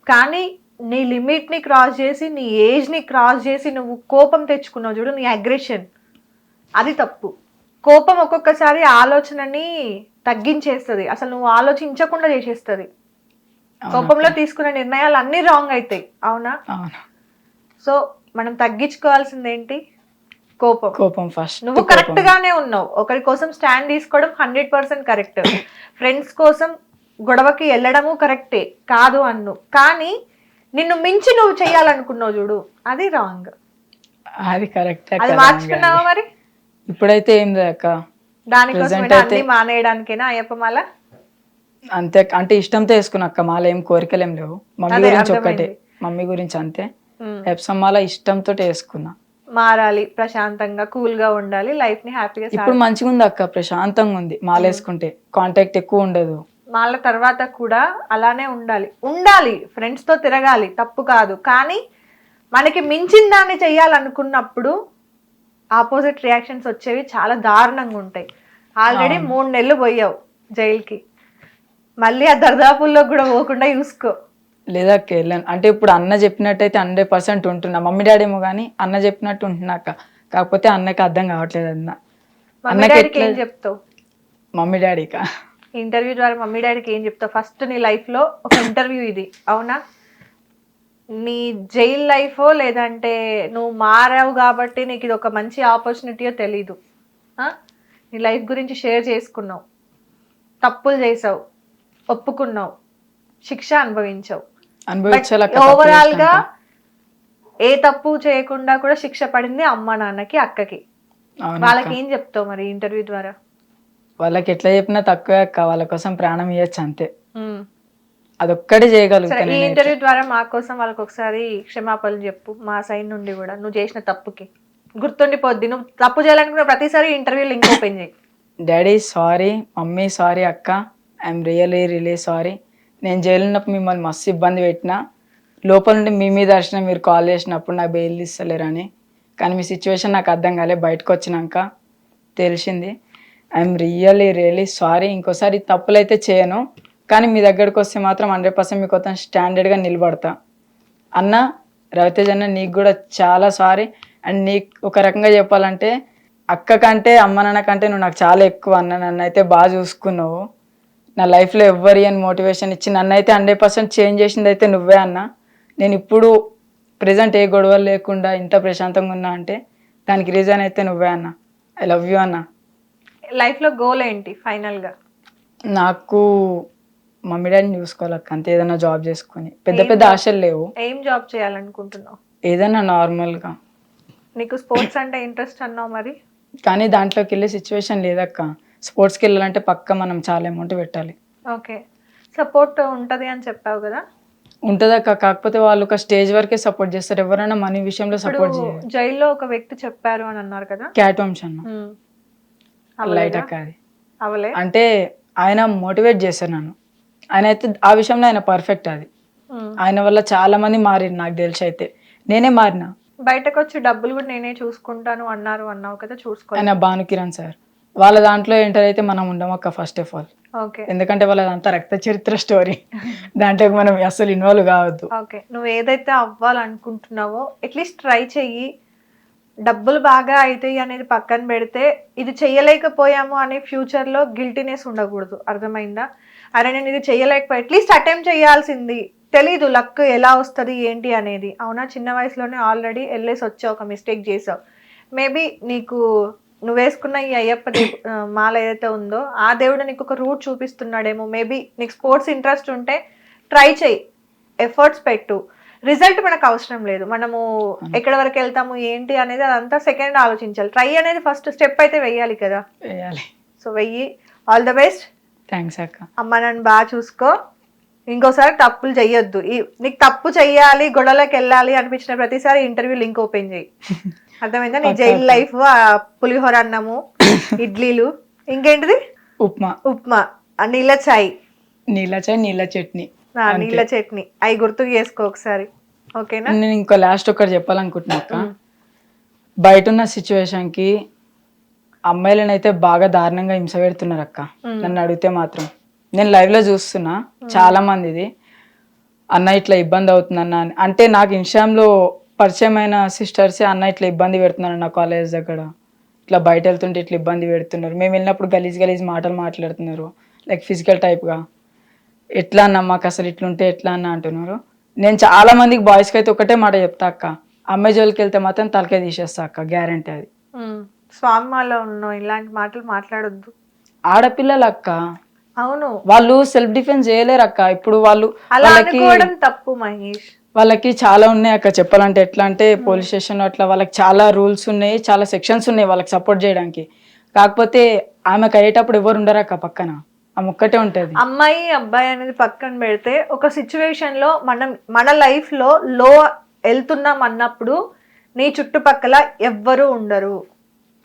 కానీ నీ లిమిట్ ని క్రాస్ చేసి, నీ ఏజ్ ని క్రాస్ చేసి నువ్వు కోపం తెచ్చుకున్నావు చూడు, నీ అగ్రెషన్, అది తప్పు. కోపం ఒక్కొక్కసారి ఆలోచనని తగ్గించేస్తుంది, అసలు నువ్వు ఆలోచించకుండా చేసేస్తుంది. కోపంలో తీసుకునే నిర్ణయాలు అన్ని రాంగ్ అవుతాయి, అవునా? సో మనం తగ్గించుకోవాల్సింది ఏంటి? కోపం ఫస్ట్. నువ్వు కరెక్ట్ గానే ఉన్నావు, ఒకరి కోసం స్టాండ్ తీసుకోవడం 100% కరెక్ట్, ఫ్రెండ్స్ కోసం గొడవకి వెళ్ళడము కరెక్టే కాదు అన్ను, కానీ నిన్ను మించి నువ్వు చెయ్యాలనుకున్నావు చూడు, అది రాంగ్. అది కరెక్ట్. అది మార్చుకున్నావా మరి? ఇప్పుడైతే ఏం లేక దానికోసం అన్ని మానేయడానికేనా అయ్యప్ప మాల? అంతే, అంటే ఇష్టంతో వేసుకున్నాక మాల, ఏం కోరికలేం లేవు. మమ్మీ గురించి ఒక్కటే, మమ్మీ గురించి అంతే. ఎప్సమ్మాల ఇష్టంతో వేసుకున్నా. మారాలి, ప్రశాంతంగా కూల్ గా ఉండాలి, లైఫ్ ని హ్యాపీగా. ఇప్పుడు మంచిగా ఉంది అక్క, ప్రశాంతంగా ఉంది. మాల వేసుకుంటే కాంటాక్ట్ ఎక్కువ ఉండదు. మాల తర్వాత కూడా అలానే ఉండాలి, ఫ్రెండ్స్ తో తిరగాలి, తప్పు కాదు, కానీ మనకి మించిన దాన్ని చెయ్యాలనుకున్నప్పుడు ఆపోజిట్ రియాక్షన్స్ వచ్చేవి చాలా దారుణంగా ఉంటాయి. ఆల్రెడీ 3 నెలలు పోయావు జైలుకి, మళ్ళీ ఆ దర్దాపుల్లో కూడా పోకుండా చూసుకో. లేదా అక్క వెళ్ళాను. అంటే ఇప్పుడు అన్న చెప్పినట్టయితే 100% ఉంటున్నా. మమ్మీ డాడీ ఏమో కానీ అన్న చెప్పినట్టు ఉంటున్నా అక్క. కాకపోతే అన్నకి అర్థం కావట్లేదు అన్న. మమ్మీ అన్నకి డాడీకి ఎట్లా ఏం చెప్తావు? మమ్మీ డాడీకా? ఇంటర్వ్యూ ద్వారా మమ్మీ డాడీకి ఏం చెప్తావు? ఫస్ట్ నీ లైఫ్లో ఒక ఇంటర్వ్యూ ఇది, అవునా? నీ జైల్ లైఫో లేదంటే నువ్వు మారావు కాబట్టి నీకు ఇది ఒక మంచి ఆపర్చునిటీయో తెలీదు. నీ లైఫ్ గురించి షేర్ చేసుకున్నావు, తప్పులు చేసావు, ఒప్పుకున్నావు, శిక్ష అనుభవించావు. ఓవరాల్ గా ఏ తప్పు చేయకుండా కూడా శిక్ష పడింది అమ్మ నాన్నకి, అక్కకి. వాళ్ళకి ఏం చెప్తావు మరి ఇంటర్వ్యూ ద్వారా? వాళ్ళకి ఎట్లా చెప్పినా తక్కువే అక్క. వాళ్ళ కోసం ప్రాణం ఇవ్వచ్చు అంతే. అదొక్కటి చేయగలుగుతాను. ఈ ఇంటర్వ్యూ ద్వారా మా కోసం వాళ్ళకి ఒకసారి క్షమాపణలు చెప్పు, మా సైడ్ నుండి కూడా. నువ్వు చేసిన తప్పుకి గుర్తుండిపోద్ది. నువ్వు తప్పు చేయాలనుకున్న ప్రతిసారి ఇంటర్వ్యూ లింక్ ఓపెన్ చేయి. డాడీ సారీ, మమ్మీ సారీ అక్క, ఐఎమ్ రియలీ సారీ. నేను జైలు ఉన్నప్పుడు మిమ్మల్ని మస్తు ఇబ్బంది పెట్టినా. లోపల నుండి మీ మీద అరిచిన మీరు కాల్ చేసినప్పుడు నాకు బెయిల్ ఇస్తలేరని. కానీ మీ సిచ్యువేషన్ నాకు అర్థం కాలే. బయటకు వచ్చినాక తెలిసింది. I'm really sorry. ఇంకోసారి తప్పులు అయితే చేయను. కానీ మీ దగ్గరకు వస్తే మాత్రం 100% మీకు మొత్తం స్టాండర్డ్గా నిలబడతా. అన్న రవితేజ్ అన్న, నీకు కూడా చాలా సారీ. అండ్ నీకు ఒక రకంగా చెప్పాలంటే అక్క కంటే అమ్మ నాన్న కంటే నువ్వు నాకు చాలా ఎక్కువ అన్న. నన్ను అయితే బాగా చూసుకున్నావు. నా లైఫ్లో ఎవ్వరి అని మోటివేషన్ ఇచ్చి నన్ను అయితే 100% చేంజ్ చేసింది అయితే నువ్వే అన్న. నేను ఇప్పుడు ప్రజెంట్ ఏ గొడవలు లేకుండా ఇంత ప్రశాంతంగా ఉన్నా అంటే దానికి రీజన్ అయితే నువ్వే అన్న. ఐ లవ్ యూ అన్న. లైఫ్లో గోల్ ఏంటి ఫైనల్గా? నాకు మమ్మీ డాడీని చూసుకోవాలక్క అంతే. ఏదైనా జాబ్ చేసుకుని, పెద్ద ఆశలు లేవు. ఏం జాబ్ చేయాలనుకుంటున్నావు? ఏదైనా నార్మల్గా. నీకు స్పోర్ట్స్ అంటే ఇంట్రెస్ట్ అన్నావు మరి, కానీ దాంట్లోకి వెళ్ళే సిచ్యువేషన్ లేదక్క. స్పోర్ట్స్కి వెళ్ళాలంటే పక్క మనం చాలా అమౌంట్ పెట్టాలి. ఓకే, సపోర్ట్ ఉంటుంది అని చెప్పావు కదా? ఉంటుందక్క. కాకపోతే వాళ్ళు ఒక స్టేజ్ వరకే సపోర్ట్ చేస్తారు. ఎవరైనా మనీ విషయంలో సపోర్ట్ చేయరు. జైల్లో ఒక వ్యక్తి చెప్పారు అని అన్నారు కదా, క్యాట్ వంశ్ అన్న. లైట్ అక్క అది. అవలే అంటే ఆయన మోటివేట్ చేశారు నన్ను. ఆయన అయితే ఆ విషయంలో ఆయన పర్ఫెక్ట్. అది ఆయన వల్ల చాలా మంది మారిరు నాకు తెలిసి. అయితే నేనే మారినా. బయటకు వచ్చి డబ్బులు కూడా నేనే చూసుకుంటాను అన్నావు కదా, చూసుకో. ఆయన భానుకిరణ్ సార్ వాళ్ళ దాంట్లో ఎంటర్ అయితే మనం ఉండమక్క ఫస్ట్ ఆఫ్ ఆల్. ఎందుకంటే వాళ్ళదంతా రక్త చరిత్ర స్టోరీ. దాంట్లో మనం అసలు ఇన్వాల్వ్ కావద్దు. ఓకే, నువ్వు ఏదైతే అవ్వాలనుకుంటున్నావో అట్లీస్ట్ ట్రై చెయ్యి. డబ్బులు బాగా అవుతాయి అనేది పక్కన పెడితే ఇది చెయ్యలేకపోయాము అనే ఫ్యూచర్లో గిల్టీనెస్ ఉండకూడదు, అర్థమైందా? అరే నేను ఇది చెయ్యలేకపోయా, అట్లీస్ట్ అటెంప్ట్ చేయాల్సింది. తెలీదు లక్ ఎలా వస్తుంది ఏంటి అనేది, అవునా? చిన్న వయసులోనే ఆల్రెడీ వెళ్ళేసి వచ్చావు, ఒక మిస్టేక్ చేసావు. మేబీ నీకు నువ్వు వేసుకున్న ఈ అయ్యప్ప మాల ఏదైతే ఉందో ఆ దేవుడు నీకు ఒక రూట్ చూపిస్తున్నాడేమో. మేబీ నీకు స్పోర్ట్స్ ఇంట్రెస్ట్ ఉంటే ట్రై చెయ్యి, ఎఫర్ట్స్ పెట్టు. రిజల్ట్ మనకు అవసరం లేదు. మనము ఎక్కడి వరకు వెళ్తాము ఏంటి అనేది అదంతా సెకండ్ ఆలోచించాలి. ట్రై అనేది ఫస్ట్ స్టెప్ అయితే వెయ్యాలి కదా. సో వెయ్యి. All the best. థ్యాంక్స్ అక్క. అమ్మ నన్ను బాగా చూసుకో. ఇంకోసారి తప్పులు చెయ్యొద్దు. నీకు తప్పు చెయ్యాలి, గొడవలోకి వెళ్ళాలి అనిపించిన ప్రతిసారి ఇంటర్వ్యూ లింక్ ఓపెన్ చేయి, అర్థమైందా? నీ జైల్ లైఫ్, పులిహోర అన్నము, ఇడ్లీలు, ఇంకేంటిది ఉప్మా, నీళ్ళ చాయ్, నీళ్ళ చట్నీ అవి గుర్తుకు చేసుకో ఒకసారి, ఓకేనా? నేను ఇంకో లాస్ట్ ఒకటి చెప్పాలనుకుంటున్నా అక్క. బయట ఉన్న సిచ్యువేషన్ కి అమ్మాయిలను అయితే బాగా దారుణంగా హింస పెడుతున్నారు అక్క. నన్ను అడిగితే మాత్రం నేను లైవ్ లో చూస్తున్నా చాలా మందిది. అన్న ఇట్లా ఇబ్బంది అవుతుందన్న అంటే నాకు ఇన్స్టాగ్రామ్లో పరిచయమైన సిస్టర్సే అన్న ఇట్లా ఇబ్బంది పెడుతున్నారు నా కాలేజ్ దగ్గర, ఇట్లా బయట వెళ్తుంటే ఇట్లా ఇబ్బంది పెడుతున్నారు, మేము వెళ్ళినప్పుడు గలీజ్ మాటలు మాట్లాడుతున్నారు, లైక్ ఫిజికల్ టైప్గా. ఎట్లా అన్న మాకు అసలు ఇట్లుంటే ఎట్లా అన్న అంటున్నారు. నేను చాలా మందికి బాయ్స్కి అయితే ఒకటే మాట చెప్తా అక్క, అమ్మాయి జోలికి వెళ్తే మాత్రం తలకే తీసేస్తా అక్క, గ్యారంటీ. అది స్వామిలో ఉన్నావు, ఇలాంటి మాటలు మాట్లాడొద్దు. ఆడపిల్లలు అక్క, అవును, వాళ్ళు సెల్ఫ్ డిఫెన్స్ చేయలేరు అక్క. ఇప్పుడు వాళ్ళు తప్పు మహేష్, వాళ్ళకి చాలా ఉన్నాయి అక్క చెప్పాలంటే. ఎట్లా అంటే పోలీస్ స్టేషన్ అట్లా వాళ్ళకి చాలా రూల్స్ ఉన్నాయి, చాలా సెక్షన్స్ ఉన్నాయి వాళ్ళకి సపోర్ట్ చేయడానికి. కాకపోతే ఆమెకు అయ్యేటప్పుడు ఎవరు ఉండరు అక్క పక్కన, ఆమె ఒక్కటే ఉంటది. అమ్మాయి అబ్బాయి అనేది పక్కన పెడితే ఒక సిచ్యువేషన్ లో మన లైఫ్ లో వెళ్తున్నాం అన్నప్పుడు నీ చుట్టుపక్కల ఎవ్వరు ఉండరు,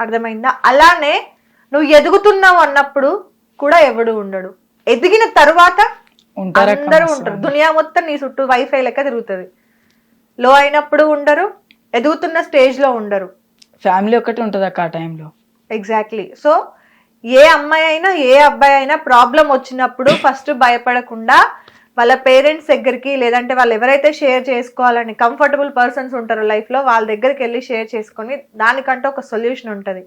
అర్థమైందా? అలానే నువ్వు ఎదుగుతున్నావు అన్నప్పుడు కూడా ఎవడు ఉండడు. ఎదిగిన తరువాత అందరూ ఉంటారు. దునియా మొత్తం నీ చుట్టూ వైఫై లెక్క తిరుగుతుంది. లో అయినప్పుడు ఉండరు, ఎదుగుతున్న స్టేజ్ లో ఉండరు. ఫ్యామిలీ ఒకటి ఉంటుంది అక్క ఆ టైంలో. ఎగ్జాక్ట్లీ. సో ఏ అమ్మాయి అయినా ఏ అబ్బాయి అయినా ప్రాబ్లం వచ్చినప్పుడు ఫస్ట్ భయపడకుండా వాళ్ళ పేరెంట్స్ దగ్గరికి లేదంటే వాళ్ళు ఎవరైతే షేర్ చేసుకోవాలని కంఫర్టబుల్ పర్సన్స్ ఉంటారో లైఫ్లో వాళ్ళ దగ్గరికి వెళ్ళి షేర్ చేసుకొని దానికంటే ఒక సొల్యూషన్ ఉంటుంది.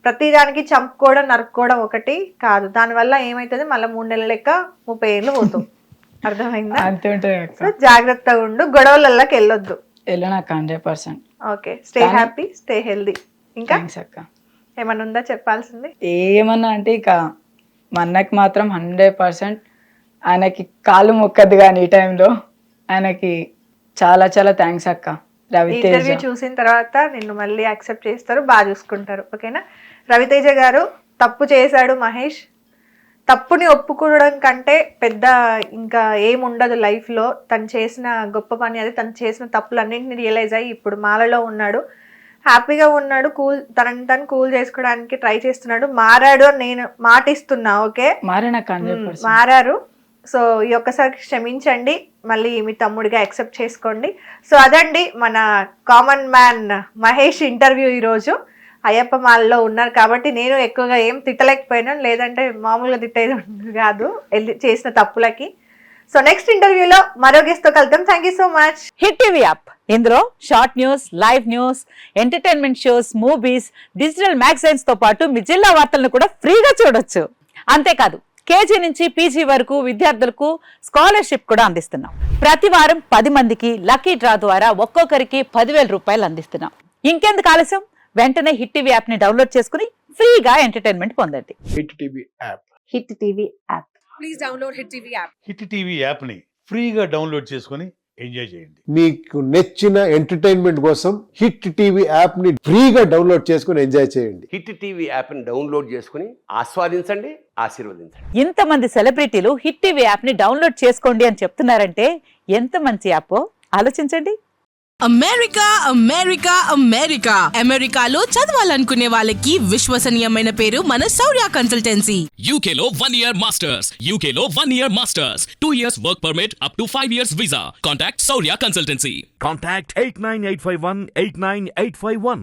ప్రతిదానికి చంపుకోవడం నరుక్కోవడం ఒకటి కాదు. దానివల్ల ఏమవుతుంది, మళ్ళీ 3 నెలల లెక్క 30 ఏళ్ళు పోతాం. అర్థమైందా? అంతే ఉంటుంది అక్క. సో జాగ్రత్తగా ఉండు, గొడవలకి వెళ్ళొద్దు. వెళ్ళనాక 100%. Okay, stay happy, stay healthy. ఇంకా థ్యాంక్స్ అక్క. ఏమన్నా ఉందా చెప్పాల్సింది? ఏమన్నా అంటే ఇక మా అన్నకి మాత్రం 100% ఆయనకి కాలు మొక్కద్దు కానీ ఈ టైంలో ఆయనకి చాలా చాలా థ్యాంక్స్ అక్క. రవితేజ ఇంటర్వ్యూ చూసిన తర్వాత నిన్ను మళ్ళీ యాక్సెప్ట్ చేస్తారు, బాగా చూసుకుంటారు. ఓకేనా? రవితేజ గారు, తప్పు చేశాడు మహేష్. తప్పుని ఒప్పుకోవడం కంటే పెద్ద ఇంకా ఏముండదు లైఫ్లో. తను చేసిన గొప్ప పని అది. తను చేసిన తప్పులన్నింటినీ రియలైజ్ అయ్యి ఇప్పుడు మాలలో ఉన్నాడు, హ్యాపీగా ఉన్నాడు. తనని తను కూల్ చేసుకోవడానికి ట్రై చేస్తున్నాడు. మారాడు అని నేను మాటిస్తున్నా. ఓకే, మారాక 100%. మారారు. సో ఈ ఒక్కసారి క్షమించండి, మళ్ళీ మీ తమ్ముడిగా యాక్సెప్ట్ చేసుకోండి. సో అదండి మన కామన్ మ్యాన్ మహేష్ ఇంటర్వ్యూ ఈరోజు. అయ్యప్ప మాలలో ఉన్నారు కాబట్టి నేను ఎక్కువగా ఏం తిట్టలేకపోయినాను, లేదంటే మామూలుగా తిట్టేది కాదు చేసిన తప్పులకి. సో నెక్స్ట్ ఇంటర్వ్యూలో మరో గెస్ట్ తో కలుద్దాం. Thank you so much. Hit TV app, ఇందులో short news, live news, entertainment shows, movies, digital magazines తో పాటు మీ జిల్లా వార్తలను కూడా ఫ్రీగా చూడొచ్చు. అంతేకాదు కేజీ నుంచి పీజీ వరకు విద్యార్థులకు స్కాలర్షిప్ కూడా అందిస్తున్నాం. ప్రతి వారం 10 మందికి లక్కీ డ్రా ద్వారా ఒక్కొక్కరికి 10,000 రూపాయలు అందిస్తున్నాం. ఇంకెందుకు ఆలస్యం, వెంటనే హిట్ టీవీ యాప్ ని డౌన్లోడ్ చేసుకుని ఫ్రీగా ఎంటర్టైన్మెంట్ పొందండి. Hit TV app. Hit TV app. Please download hit TV app. Hit TV యాప్ని ఫ్రీగా డౌన్లోడ్ చేసుకొని ఎంజాయ్ చేయండి. మీకు నచ్చిన ఎంటర్టైన్మెంట్ కోసం హిట్ టీవీ యాప్ ని ఫ్రీగా డౌన్లోడ్ చేసుకొని ఎంజాయ్ చేయండి. హిట్ టీవీ యాప్ని డౌన్లోడ్ చేసుకుని ఆస్వాదించండి, ఆశీర్వదించండి. ఇంతమంది సెలబ్రిటీలు హిట్ టీవీ యాప్ ని డౌన్లోడ్ చేసుకోండి అని చెప్తున్నారంటే ఎంత మంచి యాప్ ఆలోచించండి. అమెరికా అమెరికా అమెరికా అమెరికాలో చదవాలనుకునే వాళ్ళకి విశ్వసనీయమైన పేరు మన శౌర్య కన్సల్టెన్సీ. UK లో 1 year masters. UK లో 1 year masters. 2 years work permit up to 5 years visa. Contact Saurya Consultancy. Contact 89851 89851.